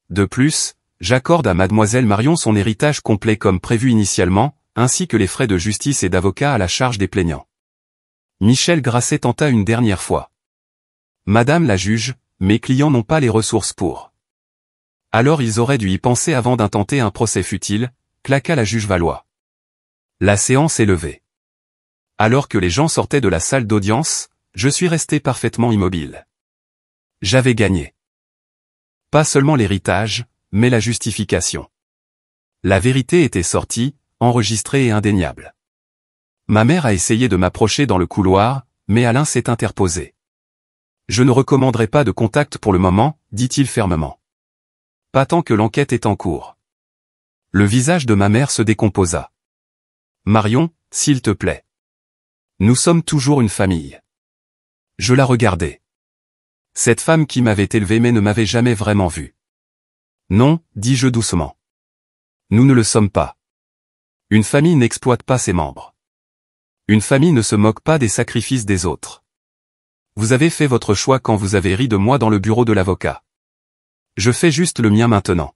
De plus, j'accorde à mademoiselle Marion son héritage complet comme prévu initialement, ainsi que les frais de justice et d'avocat à la charge des plaignants. Michel Grasset tenta une dernière fois. Madame la juge, mes clients n'ont pas les ressources pour. Alors ils auraient dû y penser avant d'intenter un procès futile, claqua la juge Valois. La séance est levée. Alors que les gens sortaient de la salle d'audience, je suis resté parfaitement immobile. J'avais gagné. Pas seulement l'héritage, mais la justification. La vérité était sortie, enregistrée et indéniable. Ma mère a essayé de m'approcher dans le couloir, mais Alain s'est interposé. Je ne recommanderai pas de contact pour le moment, dit-il fermement. Pas tant que l'enquête est en cours. Le visage de ma mère se décomposa. Marion, s'il te plaît. Nous sommes toujours une famille. Je la regardais. Cette femme qui m'avait élevé mais ne m'avait jamais vraiment vu. Non, dis-je doucement. Nous ne le sommes pas. Une famille n'exploite pas ses membres. Une famille ne se moque pas des sacrifices des autres. Vous avez fait votre choix quand vous avez ri de moi dans le bureau de l'avocat. Je fais juste le mien maintenant.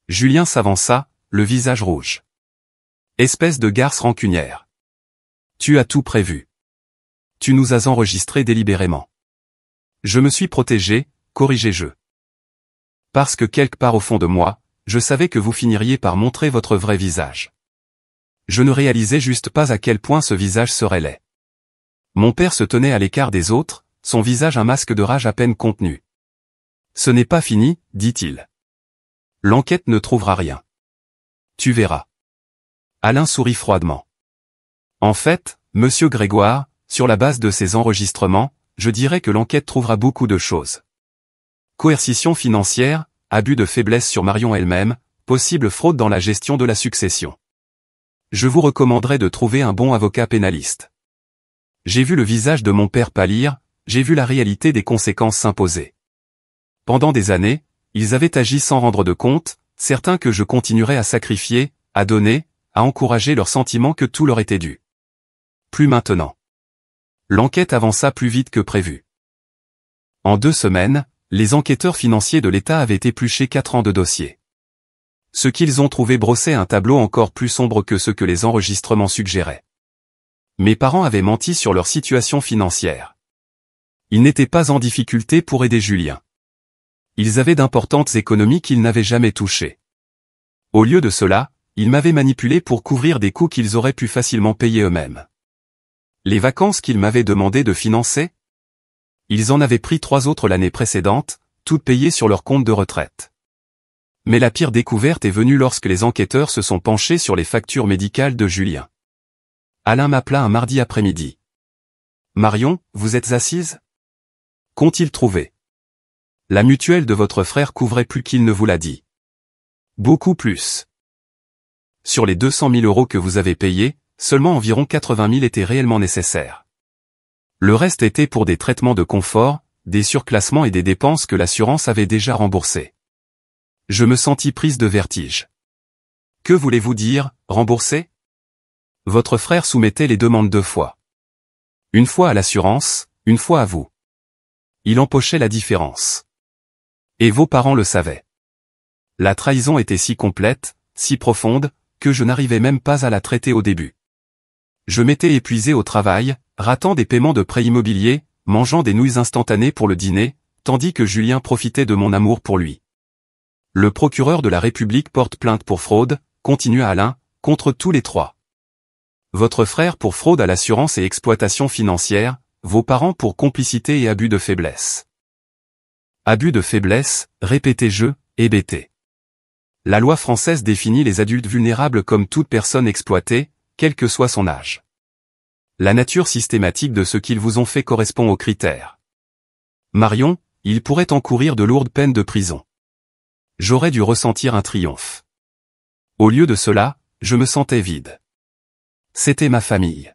Julien s'avança, le visage rouge. Espèce de garce rancunière. Tu as tout prévu. Tu nous as enregistrés délibérément. Je me suis protégé, corrigé-je. Parce que quelque part au fond de moi, je savais que vous finiriez par montrer votre vrai visage. Je ne réalisais juste pas à quel point ce visage serait laid. Mon père se tenait à l'écart des autres, son visage un masque de rage à peine contenu. Ce n'est pas fini, dit-il. L'enquête ne trouvera rien. Tu verras. Alain sourit froidement. En fait, monsieur Grégoire, sur la base de ces enregistrements, je dirais que l'enquête trouvera beaucoup de choses. Coercition financière, abus de faiblesse sur Marion elle-même, possible fraude dans la gestion de la succession. Je vous recommanderais de trouver un bon avocat pénaliste. J'ai vu le visage de mon père pâlir, j'ai vu la réalité des conséquences s'imposer. Pendant des années, ils avaient agi sans rendre de compte, certains que je continuerais à sacrifier, à donner, à encourager leurs sentiments que tout leur était dû. Plus maintenant. L'enquête avança plus vite que prévu. En 2 semaines, les enquêteurs financiers de l'État avaient épluché 4 ans de dossiers. Ce qu'ils ont trouvé brossait un tableau encore plus sombre que ce que les enregistrements suggéraient. Mes parents avaient menti sur leur situation financière. Ils n'étaient pas en difficulté pour aider Julien. Ils avaient d'importantes économies qu'ils n'avaient jamais touchées. Au lieu de cela, ils m'avaient manipulé pour couvrir des coûts qu'ils auraient pu facilement payer eux-mêmes. Les vacances qu'ils m'avaient demandé de financer? Ils en avaient pris 3 autres l'année précédente, toutes payées sur leur compte de retraite. Mais la pire découverte est venue lorsque les enquêteurs se sont penchés sur les factures médicales de Julien. Alain m'appela un mardi après-midi. Marion, vous êtes assise? Qu'ont-ils trouvé? La mutuelle de votre frère couvrait plus qu'il ne vous l'a dit. Beaucoup plus. Sur les 200 000 € que vous avez payés, seulement environ 80 000 étaient réellement nécessaires. Le reste était pour des traitements de confort, des surclassements et des dépenses que l'assurance avait déjà remboursées. Je me sentis prise de vertige. Que voulez-vous dire, rembourser? Votre frère soumettait les demandes 2 fois. Une fois à l'assurance, une fois à vous. Il empochait la différence. Et vos parents le savaient. La trahison était si complète, si profonde, que je n'arrivais même pas à la traiter au début. Je m'étais épuisé au travail, ratant des paiements de prêts immobiliers, mangeant des nouilles instantanées pour le dîner, tandis que Julien profitait de mon amour pour lui. Le procureur de la République porte plainte pour fraude, continua Alain, contre tous les 3. Votre frère pour fraude à l'assurance et exploitation financière, vos parents pour complicité et abus de faiblesse. Abus de faiblesse, répétai-je, hébété. La loi française définit les adultes vulnérables comme toute personne exploitée, quel que soit son âge. La nature systématique de ce qu'ils vous ont fait correspond aux critères. Marion, il pourrait encourir de lourdes peines de prison. J'aurais dû ressentir un triomphe. Au lieu de cela, je me sentais vide. C'était ma famille.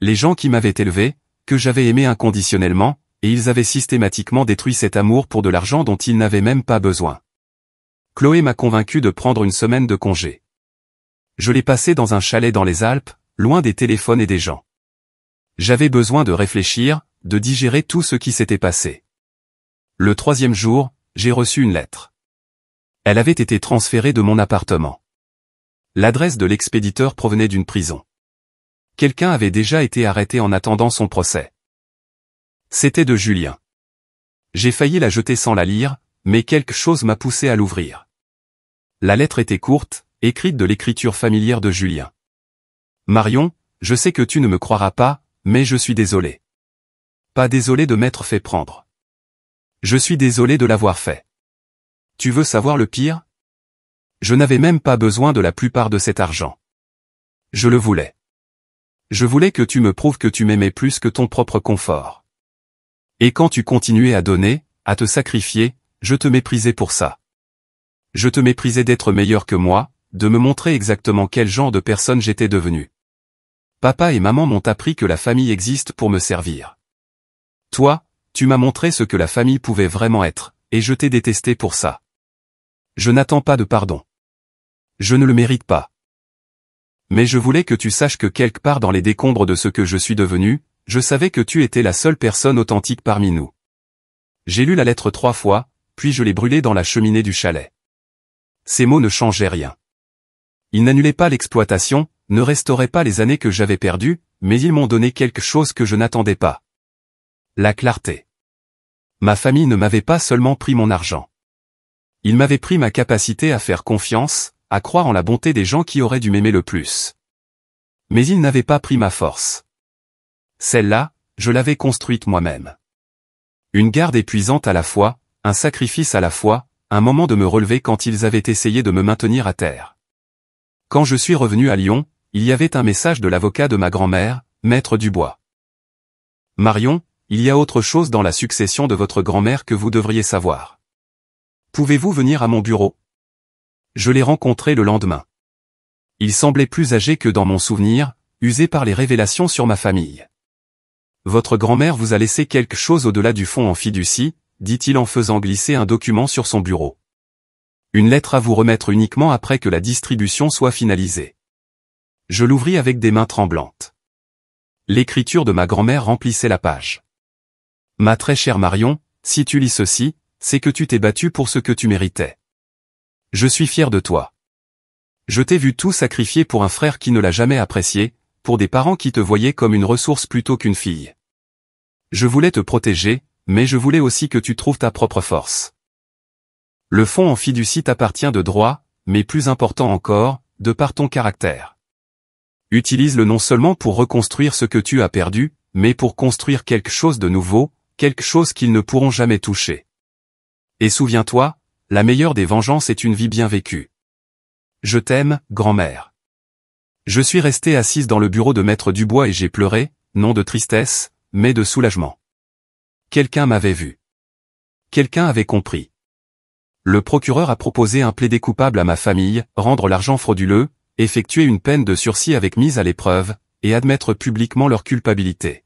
Les gens qui m'avaient élevé, que j'avais aimé inconditionnellement, et ils avaient systématiquement détruit cet amour pour de l'argent dont ils n'avaient même pas besoin. Chloé m'a convaincu de prendre une semaine de congé. Je l'ai passé dans un chalet dans les Alpes, loin des téléphones et des gens. J'avais besoin de réfléchir, de digérer tout ce qui s'était passé. Le 3e jour, j'ai reçu une lettre. Elle avait été transférée de mon appartement. L'adresse de l'expéditeur provenait d'une prison. Quelqu'un avait déjà été arrêté en attendant son procès. C'était de Julien. J'ai failli la jeter sans la lire, mais quelque chose m'a poussé à l'ouvrir. La lettre était courte, écrite de l'écriture familière de Julien. Marion, je sais que tu ne me croiras pas, mais je suis désolé. Pas désolé de m'être fait prendre. Je suis désolé de l'avoir fait. Tu veux savoir le pire? Je n'avais même pas besoin de la plupart de cet argent. Je le voulais. Je voulais que tu me prouves que tu m'aimais plus que ton propre confort. Et quand tu continuais à donner, à te sacrifier, je te méprisais pour ça. Je te méprisais d'être meilleur que moi, de me montrer exactement quel genre de personne j'étais devenue. Papa et maman m'ont appris que la famille existe pour me servir. Toi, tu m'as montré ce que la famille pouvait vraiment être, et je t'ai détesté pour ça. Je n'attends pas de pardon. Je ne le mérite pas. Mais je voulais que tu saches que quelque part dans les décombres de ce que je suis devenu, je savais que tu étais la seule personne authentique parmi nous. J'ai lu la lettre 3 fois, puis je l'ai brûlée dans la cheminée du chalet. Ces mots ne changeaient rien. Ils n'annulaient pas l'exploitation, ne restauraient pas les années que j'avais perdues, mais ils m'ont donné quelque chose que je n'attendais pas. La clarté. Ma famille ne m'avait pas seulement pris mon argent. Ils m'avaient pris ma capacité à faire confiance, à croire en la bonté des gens qui auraient dû m'aimer le plus. Mais ils n'avaient pas pris ma force. Celle-là, je l'avais construite moi-même. Une garde épuisante à la fois, un sacrifice à la fois, un moment de me relever quand ils avaient essayé de me maintenir à terre. Quand je suis revenu à Lyon, il y avait un message de l'avocat de ma grand-mère, Maître Dubois. Marion, il y a autre chose dans la succession de votre grand-mère que vous devriez savoir. Pouvez-vous venir à mon bureau? Je l'ai rencontré le lendemain. Il semblait plus âgé que dans mon souvenir, usé par les révélations sur ma famille. Votre grand-mère vous a laissé quelque chose au-delà du fonds en fiducie, dit-il en faisant glisser un document sur son bureau. Une lettre à vous remettre uniquement après que la distribution soit finalisée. Je l'ouvris avec des mains tremblantes. L'écriture de ma grand-mère remplissait la page. Ma très chère Marion, si tu lis ceci, c'est que tu t'es battue pour ce que tu méritais. Je suis fier de toi. Je t'ai vu tout sacrifier pour un frère qui ne l'a jamais apprécié, pour des parents qui te voyaient comme une ressource plutôt qu'une fille. Je voulais te protéger, mais je voulais aussi que tu trouves ta propre force. Le fonds en fiducie t'appartient de droit, mais plus important encore, de par ton caractère. Utilise-le non seulement pour reconstruire ce que tu as perdu, mais pour construire quelque chose de nouveau, quelque chose qu'ils ne pourront jamais toucher. Et souviens-toi, la meilleure des vengeances est une vie bien vécue. Je t'aime, grand-mère. Je suis restée assise dans le bureau de Maître Dubois et j'ai pleuré, non de tristesse, mais de soulagement. Quelqu'un m'avait vu. Quelqu'un avait compris. Le procureur a proposé un plaidé coupable à ma famille, rendre l'argent frauduleux, effectuer une peine de sursis avec mise à l'épreuve, et admettre publiquement leur culpabilité.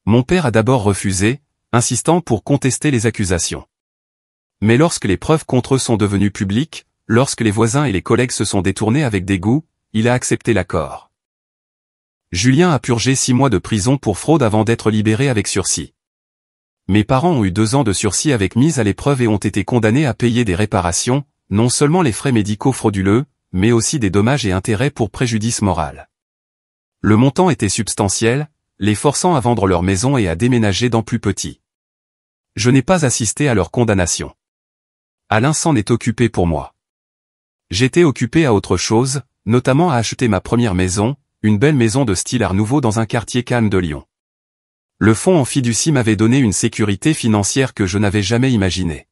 Mon père a d'abord refusé, insistant pour contester les accusations. Mais lorsque les preuves contre eux sont devenues publiques, lorsque les voisins et les collègues se sont détournés avec dégoût, il a accepté l'accord. Julien a purgé 6 mois de prison pour fraude avant d'être libéré avec sursis. Mes parents ont eu 2 ans de sursis avec mise à l'épreuve et ont été condamnés à payer des réparations, non seulement les frais médicaux frauduleux, mais aussi des dommages et intérêts pour préjudice moral. Le montant était substantiel, les forçant à vendre leur maison et à déménager dans plus petit. Je n'ai pas assisté à leur condamnation. Alain s'en est occupé pour moi. J'étais occupé à autre chose, notamment à acheter ma première maison, une belle maison de style Art Nouveau dans un quartier calme de Lyon. Le fonds en fiducie m'avait donné une sécurité financière que je n'avais jamais imaginée.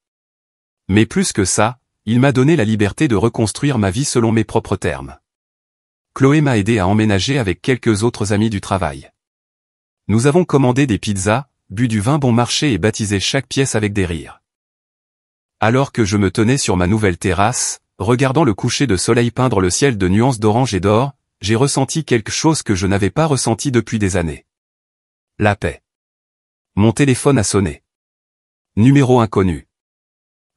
Mais plus que ça, il m'a donné la liberté de reconstruire ma vie selon mes propres termes. Chloé m'a aidé à emménager avec quelques autres amis du travail. Nous avons commandé des pizzas, bu du vin bon marché et baptisé chaque pièce avec des rires. Alors que je me tenais sur ma nouvelle terrasse, regardant le coucher de soleil peindre le ciel de nuances d'orange et d'or, j'ai ressenti quelque chose que je n'avais pas ressenti depuis des années. La paix. Mon téléphone a sonné. Numéro inconnu.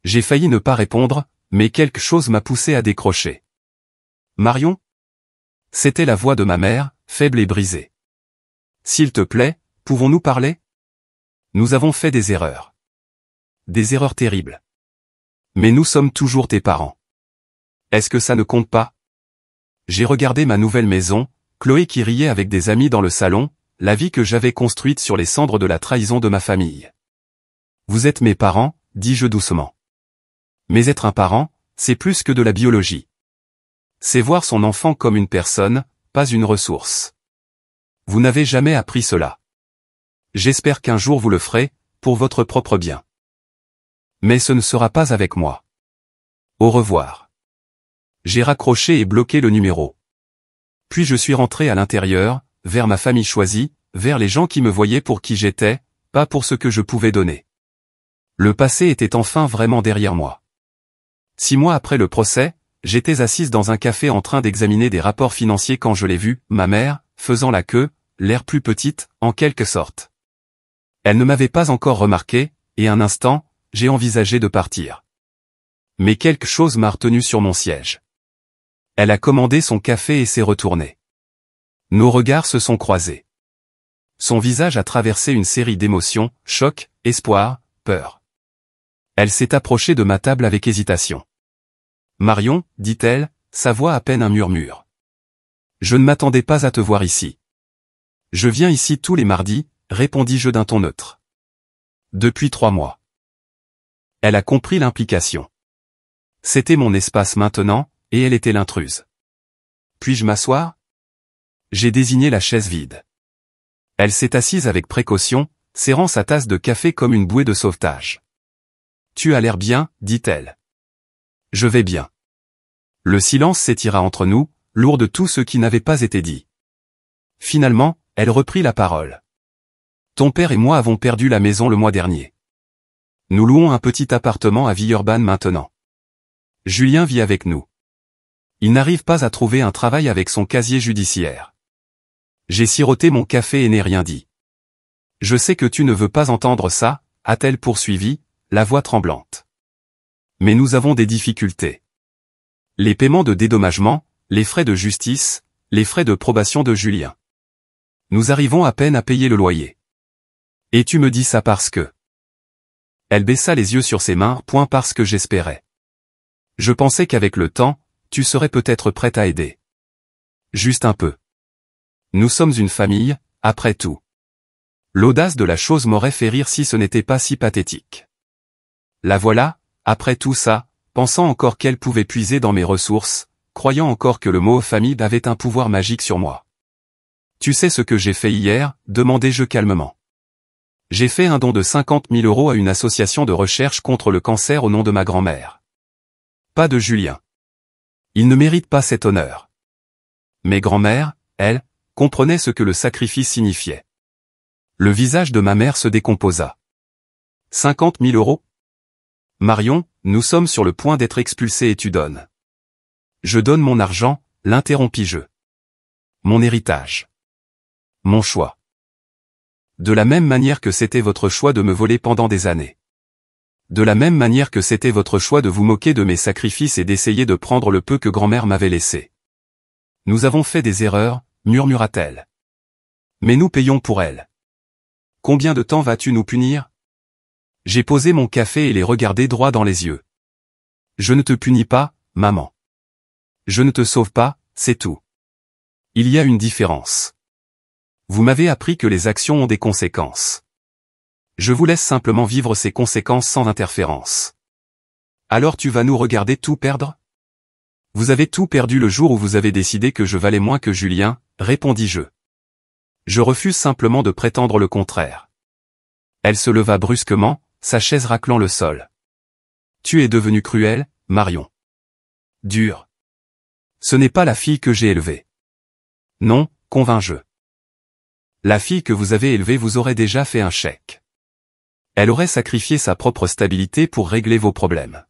J'ai failli ne pas répondre, mais quelque chose m'a poussé à décrocher. Marion? C'était la voix de ma mère, faible et brisée. S'il te plaît, pouvons-nous parler? Nous avons fait des erreurs. Des erreurs terribles. Mais nous sommes toujours tes parents. Est-ce que ça ne compte pas? J'ai regardé ma nouvelle maison, Chloé qui riait avec des amis dans le salon, la vie que j'avais construite sur les cendres de la trahison de ma famille. Vous êtes mes parents, dis-je doucement. Mais être un parent, c'est plus que de la biologie. C'est voir son enfant comme une personne, pas une ressource. Vous n'avez jamais appris cela. J'espère qu'un jour vous le ferez, pour votre propre bien. Mais ce ne sera pas avec moi. Au revoir. J'ai raccroché et bloqué le numéro. Puis je suis rentré à l'intérieur, vers ma famille choisie, vers les gens qui me voyaient pour qui j'étais, pas pour ce que je pouvais donner. Le passé était enfin vraiment derrière moi. 6 mois après le procès, j'étais assise dans un café en train d'examiner des rapports financiers quand je l'ai vue, ma mère, faisant la queue, l'air plus petite, en quelque sorte. Elle ne m'avait pas encore remarqué, et un instant, j'ai envisagé de partir. Mais quelque chose m'a retenu sur mon siège. Elle a commandé son café et s'est retournée. Nos regards se sont croisés. Son visage a traversé une série d'émotions, choc, espoir, peur. Elle s'est approchée de ma table avec hésitation. « Marion, dit-elle, sa voix à peine un murmure. Je ne m'attendais pas à te voir ici. Je viens ici tous les mardis, répondis-je d'un ton neutre. Depuis 3 mois. Elle a compris l'implication. C'était mon espace maintenant, et elle était l'intruse. Puis-je m'asseoir? J'ai désigné la chaise vide. Elle s'est assise avec précaution, serrant sa tasse de café comme une bouée de sauvetage. Tu as l'air bien, dit-elle. Je vais bien. Le silence s'étira entre nous, lourd de tout ce qui n'avait pas été dit. Finalement, elle reprit la parole. Ton père et moi avons perdu la maison le mois dernier. Nous louons un petit appartement à Villeurbanne maintenant. Julien vit avec nous. Il n'arrive pas à trouver un travail avec son casier judiciaire. J'ai siroté mon café et n'ai rien dit. Je sais que tu ne veux pas entendre ça, a-t-elle poursuivi, la voix tremblante. Mais nous avons des difficultés. Les paiements de dédommagement, les frais de justice, les frais de probation de Julien. Nous arrivons à peine à payer le loyer. Et tu me dis ça parce que... Elle baissa les yeux sur ses mains, point parce que j'espérais. Je pensais qu'avec le temps, tu serais peut-être prête à aider. Juste un peu. Nous sommes une famille, après tout. L'audace de la chose m'aurait fait rire si ce n'était pas si pathétique. La voilà, après tout ça, pensant encore qu'elle pouvait puiser dans mes ressources, croyant encore que le mot famille avait un pouvoir magique sur moi. Tu sais ce que j'ai fait hier, demandai-je calmement. J'ai fait un don de 50 000 € à une association de recherche contre le cancer au nom de ma grand-mère. Pas de Julien. Il ne mérite pas cet honneur. Mais grand-mère, elle, comprenait ce que le sacrifice signifiait. Le visage de ma mère se décomposa. 50 000 €? Marion, nous sommes sur le point d'être expulsés et tu donnes. Je donne mon argent, l'interrompis-je. Mon héritage. Mon choix. De la même manière que c'était votre choix de me voler pendant des années. De la même manière que c'était votre choix de vous moquer de mes sacrifices et d'essayer de prendre le peu que grand-mère m'avait laissé. Nous avons fait des erreurs, murmura-t-elle. Mais nous payons pour elles. Combien de temps vas-tu nous punir? J'ai posé mon café et les regardé droit dans les yeux. Je ne te punis pas, maman. Je ne te sauve pas, c'est tout. Il y a une différence. Vous m'avez appris que les actions ont des conséquences. Je vous laisse simplement vivre ces conséquences sans interférence. Alors tu vas nous regarder tout perdre? Vous avez tout perdu le jour où vous avez décidé que je valais moins que Julien, répondis-je. Je refuse simplement de prétendre le contraire. Elle se leva brusquement, sa chaise raclant le sol. Tu es devenue cruelle, Marion. Dure. Ce n'est pas la fille que j'ai élevée. Non, convins-je. La fille que vous avez élevée vous aurait déjà fait un chèque. Elle aurait sacrifié sa propre stabilité pour régler vos problèmes.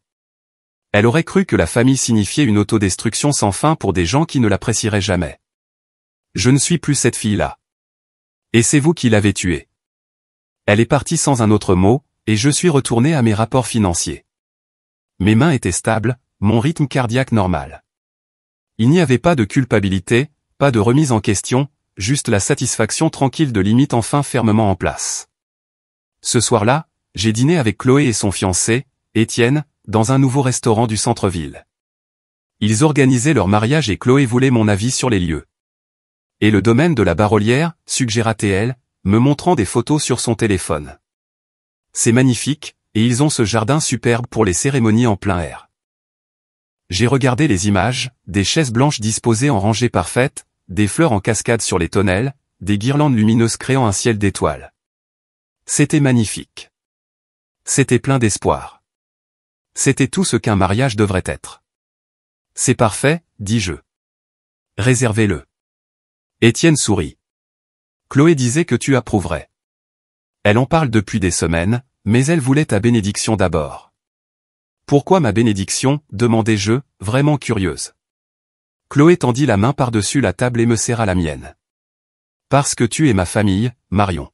Elle aurait cru que la famille signifiait une autodestruction sans fin pour des gens qui ne l'apprécieraient jamais. Je ne suis plus cette fille-là. Et c'est vous qui l'avez tuée. Elle est partie sans un autre mot, et je suis retourné à mes rapports financiers. Mes mains étaient stables, mon rythme cardiaque normal. Il n'y avait pas de culpabilité, pas de remise en question, juste la satisfaction tranquille de limites enfin fermement en place. Ce soir-là, j'ai dîné avec Chloé et son fiancé, Étienne, dans un nouveau restaurant du centre-ville. Ils organisaient leur mariage et Chloé voulait mon avis sur les lieux. Et le domaine de la Barolière, suggéra-t-elle, me montrant des photos sur son téléphone. C'est magnifique, et ils ont ce jardin superbe pour les cérémonies en plein air. J'ai regardé les images, des chaises blanches disposées en rangées parfaites, des fleurs en cascade sur les tonnelles, des guirlandes lumineuses créant un ciel d'étoiles. C'était magnifique. C'était plein d'espoir. C'était tout ce qu'un mariage devrait être. C'est parfait, dis-je. Réservez-le. Étienne sourit. Chloé disait que tu approuverais. Elle en parle depuis des semaines, mais elle voulait ta bénédiction d'abord. Pourquoi ma bénédiction, demandai-je, vraiment curieuse. Chloé tendit la main par-dessus la table et me serra la mienne. Parce que tu es ma famille, Marion.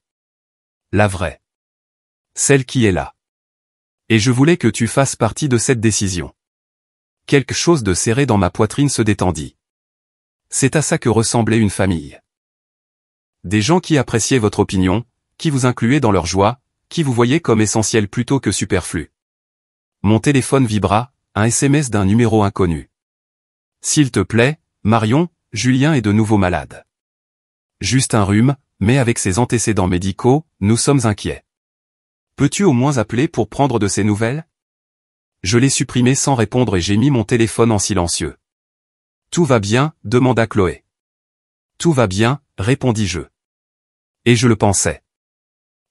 La vraie. Celle qui est là. Et je voulais que tu fasses partie de cette décision. Quelque chose de serré dans ma poitrine se détendit. C'est à ça que ressemblait une famille. Des gens qui appréciaient votre opinion, qui vous incluaient dans leur joie, qui vous voyaient comme essentiel plutôt que superflu. Mon téléphone vibra, un SMS d'un numéro inconnu. S'il te plaît, Marion, Julien est de nouveau malade. Juste un rhume, mais avec ses antécédents médicaux, nous sommes inquiets. Peux-tu au moins appeler pour prendre de ses nouvelles? Je l'ai supprimé sans répondre et j'ai mis mon téléphone en silencieux. Tout va bien, demanda Chloé. Tout va bien, répondis-je. Et je le pensais.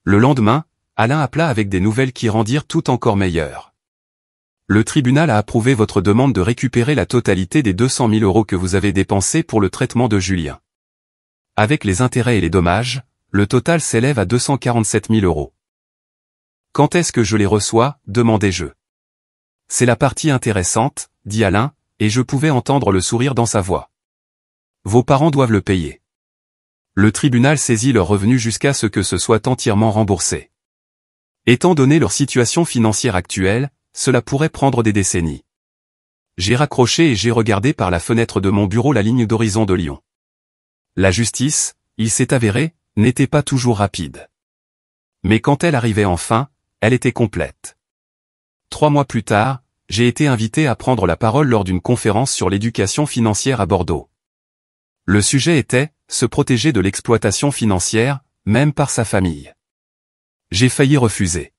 Le lendemain, Alain appela avec des nouvelles qui rendirent tout encore meilleur. Le tribunal a approuvé votre demande de récupérer la totalité des 200 000 € que vous avez dépensés pour le traitement de Julien. Avec les intérêts et les dommages, le total s'élève à 247 000 €. Quand est-ce que je les reçois, demandai-je. C'est la partie intéressante, dit Alain, et je pouvais entendre le sourire dans sa voix. Vos parents doivent le payer. Le tribunal saisit leurs revenus jusqu'à ce que ce soit entièrement remboursé. Étant donné leur situation financière actuelle, cela pourrait prendre des décennies. J'ai raccroché et j'ai regardé par la fenêtre de mon bureau la ligne d'horizon de Lyon. La justice, il s'est avéré, n'était pas toujours rapide. Mais quand elle arrivait enfin, elle était complète. 3 mois plus tard, j'ai été invité à prendre la parole lors d'une conférence sur l'éducation financière à Bordeaux. Le sujet était « Se protéger de l'exploitation financière, même par sa famille ». J'ai failli refuser.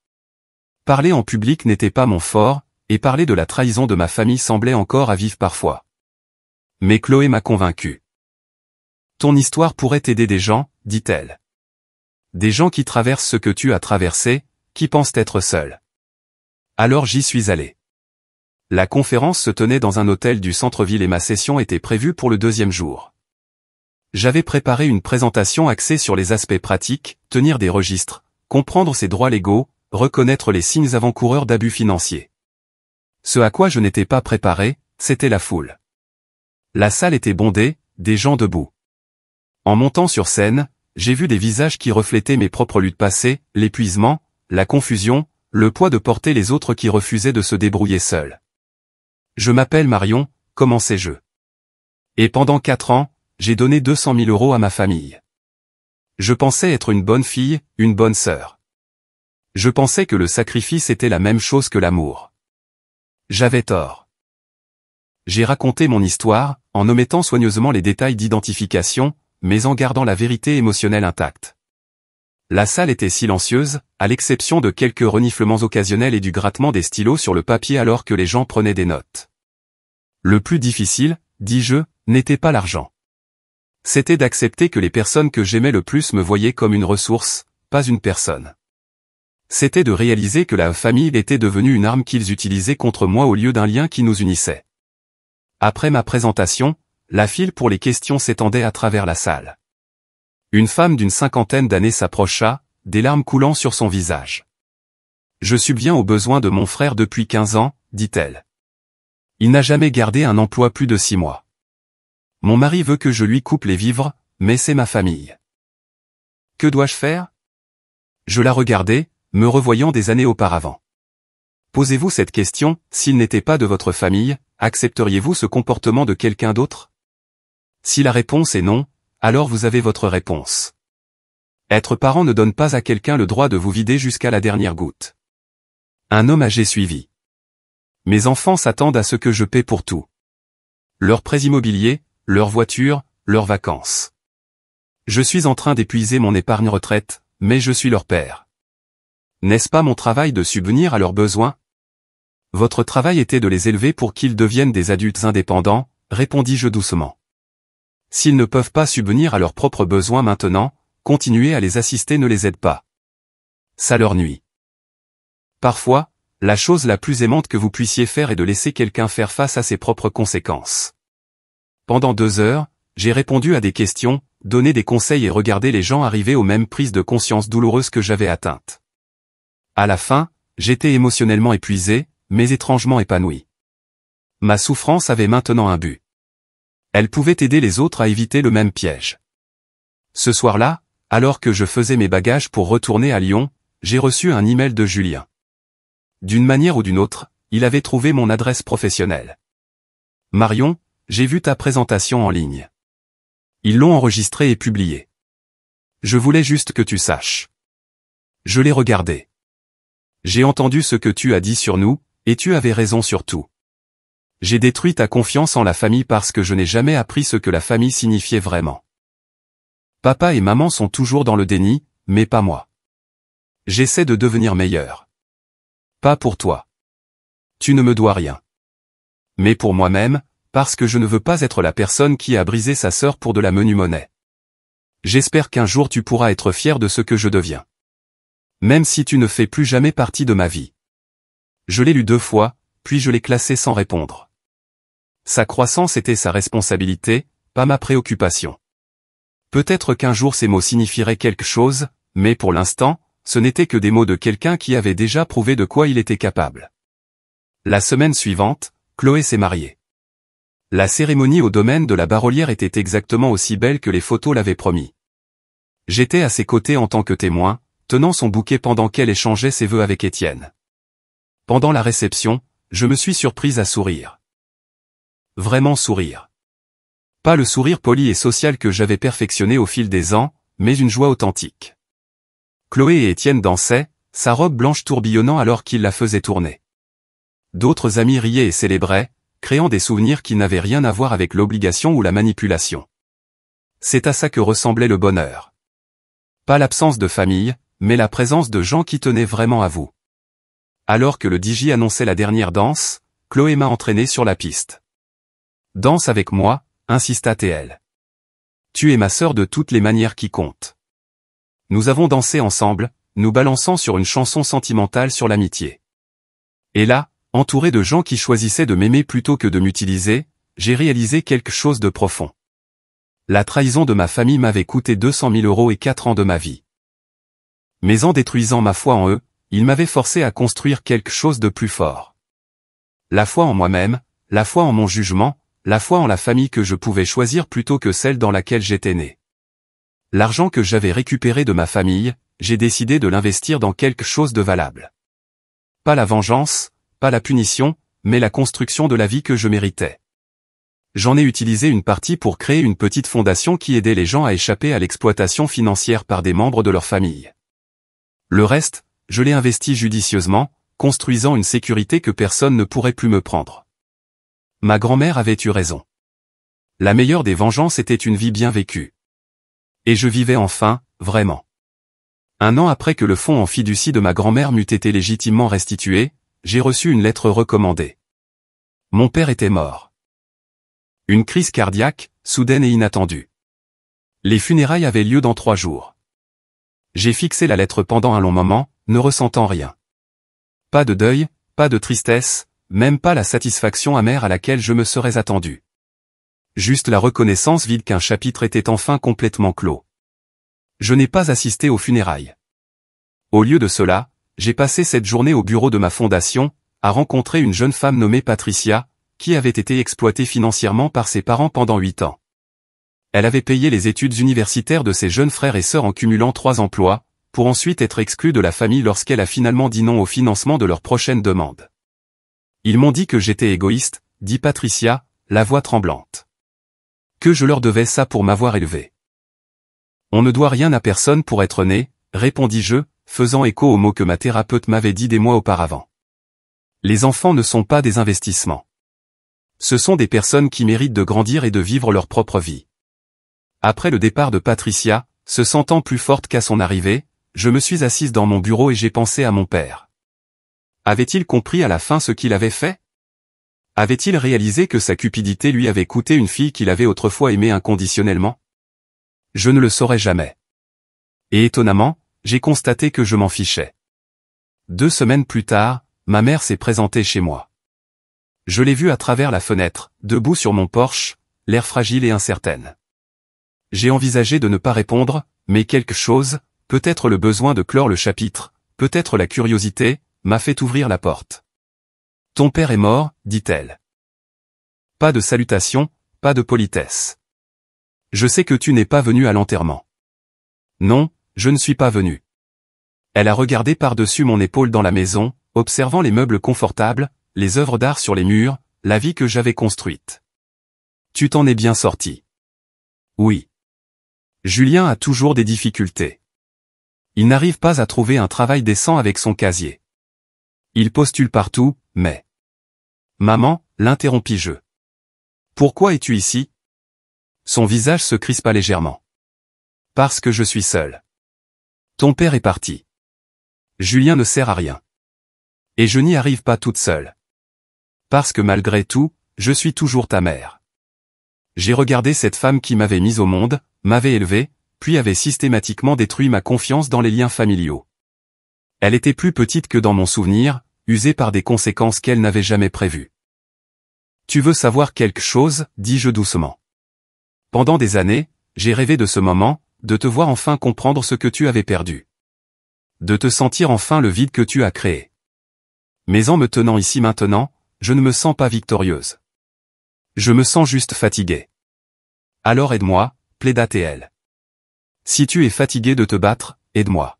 Parler en public n'était pas mon fort, et parler de la trahison de ma famille semblait encore à vivre parfois. Mais Chloé m'a convaincu. Ton histoire pourrait aider des gens, dit-elle. Des gens qui traversent ce que tu as traversé, qui pensent être seuls. Alors j'y suis allé. La conférence se tenait dans un hôtel du centre-ville et ma session était prévue pour le 2e jour. J'avais préparé une présentation axée sur les aspects pratiques, tenir des registres, comprendre ses droits légaux, reconnaître les signes avant-coureurs d'abus financiers. Ce à quoi je n'étais pas préparé, c'était la foule. La salle était bondée, des gens debout. En montant sur scène, j'ai vu des visages qui reflétaient mes propres luttes passées, l'épuisement, la confusion, le poids de porter les autres qui refusaient de se débrouiller seuls. Je m'appelle Marion, commençai-je. Et pendant 4 ans, j'ai donné 200 000 € à ma famille. Je pensais être une bonne fille, une bonne sœur. Je pensais que le sacrifice était la même chose que l'amour. J'avais tort. J'ai raconté mon histoire, en omettant soigneusement les détails d'identification, mais en gardant la vérité émotionnelle intacte. La salle était silencieuse, à l'exception de quelques reniflements occasionnels et du grattement des stylos sur le papier alors que les gens prenaient des notes. Le plus difficile, dis-je, n'était pas l'argent. C'était d'accepter que les personnes que j'aimais le plus me voyaient comme une ressource, pas une personne. C'était de réaliser que la famille était devenue une arme qu'ils utilisaient contre moi au lieu d'un lien qui nous unissait. Après ma présentation, la file pour les questions s'étendait à travers la salle. Une femme d'une 50aine d'années s'approcha, des larmes coulant sur son visage. « Je subviens aux besoins de mon frère depuis 15 ans, dit-elle. Il n'a jamais gardé un emploi plus de 6 mois. Mon mari veut que je lui coupe les vivres, mais c'est ma famille. Que dois-je faire? Je la regardais, me revoyant des années auparavant. Posez-vous cette question, s'il n'était pas de votre famille, accepteriez-vous ce comportement de quelqu'un d'autre? Si la réponse est non, alors vous avez votre réponse. Être parent ne donne pas à quelqu'un le droit de vous vider jusqu'à la dernière goutte. Un homme âgé suivi. Mes enfants s'attendent à ce que je paie pour tout. Leur prêt immobilier, leur voiture, leurs vacances. Je suis en train d'épuiser mon épargne retraite, mais je suis leur père. N'est-ce pas mon travail de subvenir à leurs besoins? Votre travail était de les élever pour qu'ils deviennent des adultes indépendants, répondis-je doucement. S'ils ne peuvent pas subvenir à leurs propres besoins maintenant, continuer à les assister ne les aide pas. Ça leur nuit. Parfois, la chose la plus aimante que vous puissiez faire est de laisser quelqu'un faire face à ses propres conséquences. Pendant 2 heures, j'ai répondu à des questions, donné des conseils et regardé les gens arriver aux mêmes prises de conscience douloureuses que j'avais atteintes. À la fin, j'étais émotionnellement épuisé, mais étrangement épanoui. Ma souffrance avait maintenant un but. Elle pouvait aider les autres à éviter le même piège. Ce soir-là, alors que je faisais mes bagages pour retourner à Lyon, j'ai reçu un email de Julien. D'une manière ou d'une autre, il avait trouvé mon adresse professionnelle. Marion, j'ai vu ta présentation en ligne. Ils l'ont enregistrée et publiée. Je voulais juste que tu saches. Je l'ai regardé. J'ai entendu ce que tu as dit sur nous, et tu avais raison sur tout. J'ai détruit ta confiance en la famille parce que je n'ai jamais appris ce que la famille signifiait vraiment. Papa et maman sont toujours dans le déni, mais pas moi. J'essaie de devenir meilleur. Pas pour toi. Tu ne me dois rien. Mais pour moi-même, parce que je ne veux pas être la personne qui a brisé sa sœur pour de la menue monnaie. J'espère qu'un jour tu pourras être fier de ce que je deviens. Même si tu ne fais plus jamais partie de ma vie. Je l'ai lu 2 fois, puis je l'ai classé sans répondre. Sa croissance était sa responsabilité, pas ma préoccupation. Peut-être qu'un jour ces mots signifieraient quelque chose, mais pour l'instant, ce n'étaient que des mots de quelqu'un qui avait déjà prouvé de quoi il était capable. La semaine suivante, Chloé s'est mariée. La cérémonie au domaine de la Barolière était exactement aussi belle que les photos l'avaient promis. J'étais à ses côtés en tant que témoin, tenant son bouquet pendant qu'elle échangeait ses vœux avec Étienne. Pendant la réception, je me suis surprise à sourire. Vraiment sourire. Pas le sourire poli et social que j'avais perfectionné au fil des ans, mais une joie authentique. Chloé et Étienne dansaient, sa robe blanche tourbillonnant alors qu'il la faisait tourner. D'autres amis riaient et célébraient, créant des souvenirs qui n'avaient rien à voir avec l'obligation ou la manipulation. C'est à ça que ressemblait le bonheur. Pas l'absence de famille, mais la présence de gens qui tenaient vraiment à vous. Alors que le DJ annonçait la dernière danse, Chloé m'a entraîné sur la piste. Danse avec moi, insista-t-elle. Tu es ma sœur de toutes les manières qui comptent. Nous avons dansé ensemble, nous balançant sur une chanson sentimentale sur l'amitié. Et là, entouré de gens qui choisissaient de m'aimer plutôt que de m'utiliser, j'ai réalisé quelque chose de profond. La trahison de ma famille m'avait coûté 200 000 € et 4 ans de ma vie. Mais en détruisant ma foi en eux, ils m'avaient forcé à construire quelque chose de plus fort. La foi en moi-même, la foi en mon jugement, la foi en la famille que je pouvais choisir plutôt que celle dans laquelle j'étais né. L'argent que j'avais récupéré de ma famille, j'ai décidé de l'investir dans quelque chose de valable. Pas la vengeance, pas la punition, mais la construction de la vie que je méritais. J'en ai utilisé une partie pour créer une petite fondation qui aidait les gens à échapper à l'exploitation financière par des membres de leur famille. Le reste, je l'ai investi judicieusement, construisant une sécurité que personne ne pourrait plus me prendre. Ma grand-mère avait eu raison. La meilleure des vengeances était une vie bien vécue. Et je vivais enfin, vraiment. 1 an après que le fonds en fiducie de ma grand-mère m'eût été légitimement restitué, j'ai reçu une lettre recommandée. Mon père était mort. Une crise cardiaque, soudaine et inattendue. Les funérailles avaient lieu dans 3 jours. J'ai fixé la lettre pendant un long moment, ne ressentant rien. Pas de deuil, pas de tristesse, même pas la satisfaction amère à laquelle je me serais attendu. Juste la reconnaissance vide qu'un chapitre était enfin complètement clos. Je n'ai pas assisté aux funérailles. Au lieu de cela, j'ai passé cette journée au bureau de ma fondation, à rencontrer une jeune femme nommée Patricia, qui avait été exploitée financièrement par ses parents pendant 8 ans. Elle avait payé les études universitaires de ses jeunes frères et sœurs en cumulant 3 emplois, pour ensuite être exclue de la famille lorsqu'elle a finalement dit non au financement de leur prochaine demande. Ils m'ont dit que j'étais égoïste, dit Patricia, la voix tremblante. Que je leur devais ça pour m'avoir élevé. On ne doit rien à personne pour être né, répondis-je, faisant écho aux mots que ma thérapeute m'avait dit des mois auparavant. Les enfants ne sont pas des investissements. Ce sont des personnes qui méritent de grandir et de vivre leur propre vie. Après le départ de Patricia, se sentant plus forte qu'à son arrivée, je me suis assise dans mon bureau et j'ai pensé à mon père. Avait-il compris à la fin ce qu'il avait fait? Avait-il réalisé que sa cupidité lui avait coûté une fille qu'il avait autrefois aimée inconditionnellement? Je ne le saurais jamais. Et étonnamment, j'ai constaté que je m'en fichais. 2 semaines plus tard, ma mère s'est présentée chez moi. Je l'ai vue à travers la fenêtre, debout sur mon porche, l'air fragile et incertaine. J'ai envisagé de ne pas répondre, mais quelque chose, peut-être le besoin de clore le chapitre, peut-être la curiosité, m'a fait ouvrir la porte. « Ton père est mort », dit-elle. Pas de salutation, pas de politesse. Je sais que tu n'es pas venu à l'enterrement. Non, je ne suis pas venu. Elle a regardé par-dessus mon épaule dans la maison, observant les meubles confortables, les œuvres d'art sur les murs, la vie que j'avais construite. Tu t'en es bien sorti. Oui. Julien a toujours des difficultés. Il n'arrive pas à trouver un travail décent avec son casier. Il postule partout, mais... Maman, l'interrompis-je. Pourquoi es-tu ici? Son visage se crispa légèrement. Parce que je suis seul. Ton père est parti. Julien ne sert à rien. Et je n'y arrive pas toute seule. Parce que malgré tout, je suis toujours ta mère. J'ai regardé cette femme qui m'avait mise au monde, m'avait élevé, puis avait systématiquement détruit ma confiance dans les liens familiaux. Elle était plus petite que dans mon souvenir, usée par des conséquences qu'elle n'avait jamais prévues. Tu veux savoir quelque chose, dis-je doucement. Pendant des années, j'ai rêvé de ce moment, de te voir enfin comprendre ce que tu avais perdu. De te sentir enfin le vide que tu as créé. Mais en me tenant ici maintenant, je ne me sens pas victorieuse. Je me sens juste fatiguée. Alors aide-moi, plaida-t-elle. Si tu es fatigué de te battre, aide-moi.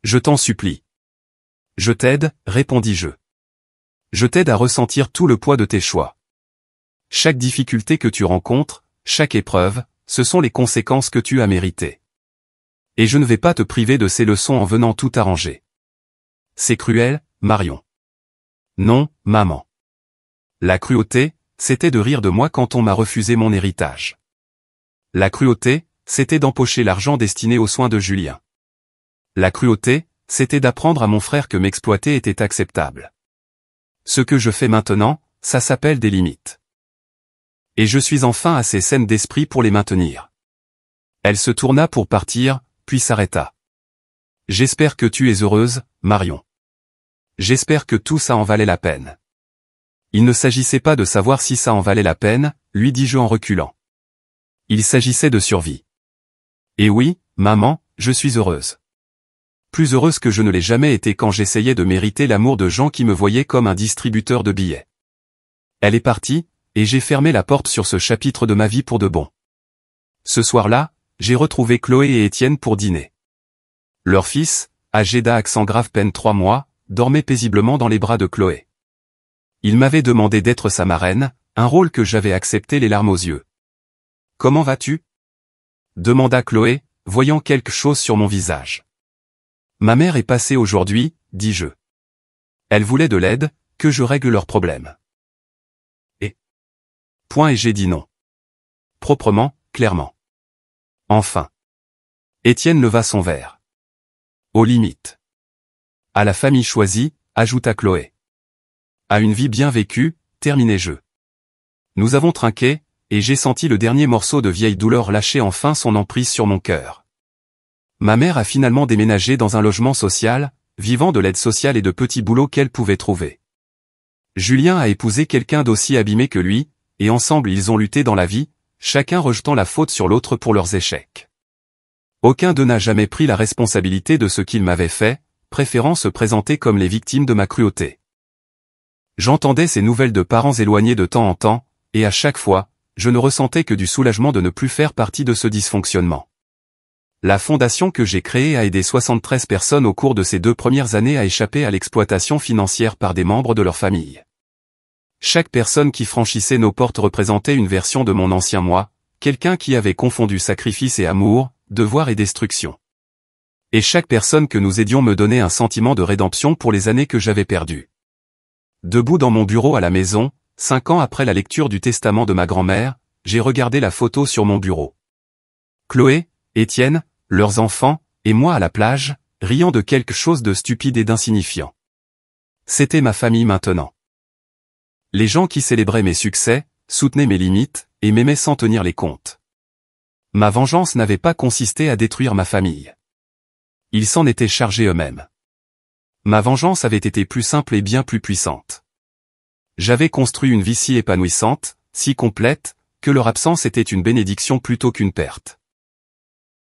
Je t'en supplie. Je t'aide, répondis-je. Je t'aide à ressentir tout le poids de tes choix. Chaque difficulté que tu rencontres, chaque épreuve, ce sont les conséquences que tu as méritées. Et je ne vais pas te priver de ces leçons en venant tout arranger. C'est cruel, Marion. Non, maman. La cruauté, c'était de rire de moi quand on m'a refusé mon héritage. La cruauté, c'était d'empocher l'argent destiné aux soins de Julien. La cruauté, c'était d'apprendre à mon frère que m'exploiter était acceptable. Ce que je fais maintenant, ça s'appelle des limites. Et je suis enfin assez saine d'esprit pour les maintenir. Elle se tourna pour partir, puis s'arrêta. J'espère que tu es heureuse, Marion. J'espère que tout ça en valait la peine. Il ne s'agissait pas de savoir si ça en valait la peine, lui dis-je en reculant. Il s'agissait de survie. Et oui, maman, je suis heureuse. Plus heureuse que je ne l'ai jamais été quand j'essayais de mériter l'amour de gens qui me voyaient comme un distributeur de billets. Elle est partie, et j'ai fermé la porte sur ce chapitre de ma vie pour de bon. Ce soir-là, j'ai retrouvé Chloé et Étienne pour dîner. Leur fils, âgé d'accent grave peine 3 mois, dormait paisiblement dans les bras de Chloé. Il m'avait demandé d'être sa marraine, un rôle que j'avais accepté les larmes aux yeux. « Comment vas-tu » demanda Chloé, voyant quelque chose sur mon visage. « Ma mère est passée aujourd'hui, dis-je. Elle voulait de l'aide, que je règle leurs problèmes. » Et j'ai dit non. Proprement, clairement. Enfin. Étienne leva son verre. Aux limites. À la famille choisie, ajouta Chloé. À une vie bien vécue, terminai-je. Nous avons trinqué, et j'ai senti le dernier morceau de vieille douleur lâcher enfin son emprise sur mon cœur. Ma mère a finalement déménagé dans un logement social, vivant de l'aide sociale et de petits boulots qu'elle pouvait trouver. Julien a épousé quelqu'un d'aussi abîmé que lui, et ensemble ils ont lutté dans la vie, chacun rejetant la faute sur l'autre pour leurs échecs. Aucun d'eux n'a jamais pris la responsabilité de ce qu'il m'avait fait, préférant se présenter comme les victimes de ma cruauté. J'entendais ces nouvelles de parents éloignés de temps en temps, et à chaque fois, je ne ressentais que du soulagement de ne plus faire partie de ce dysfonctionnement. La fondation que j'ai créée a aidé 73 personnes au cours de ces 2 premières années à échapper à l'exploitation financière par des membres de leur famille. Chaque personne qui franchissait nos portes représentait une version de mon ancien moi, quelqu'un qui avait confondu sacrifice et amour, devoir et destruction. Et chaque personne que nous aidions me donnait un sentiment de rédemption pour les années que j'avais perdues. Debout dans mon bureau à la maison, 5 ans après la lecture du testament de ma grand-mère, j'ai regardé la photo sur mon bureau. Chloé, Étienne, leurs enfants, et moi à la plage, riant de quelque chose de stupide et d'insignifiant. C'était ma famille maintenant. Les gens qui célébraient mes succès, soutenaient mes limites, et m'aimaient sans tenir les comptes. Ma vengeance n'avait pas consisté à détruire ma famille. Ils s'en étaient chargés eux-mêmes. Ma vengeance avait été plus simple et bien plus puissante. J'avais construit une vie si épanouissante, si complète, que leur absence était une bénédiction plutôt qu'une perte.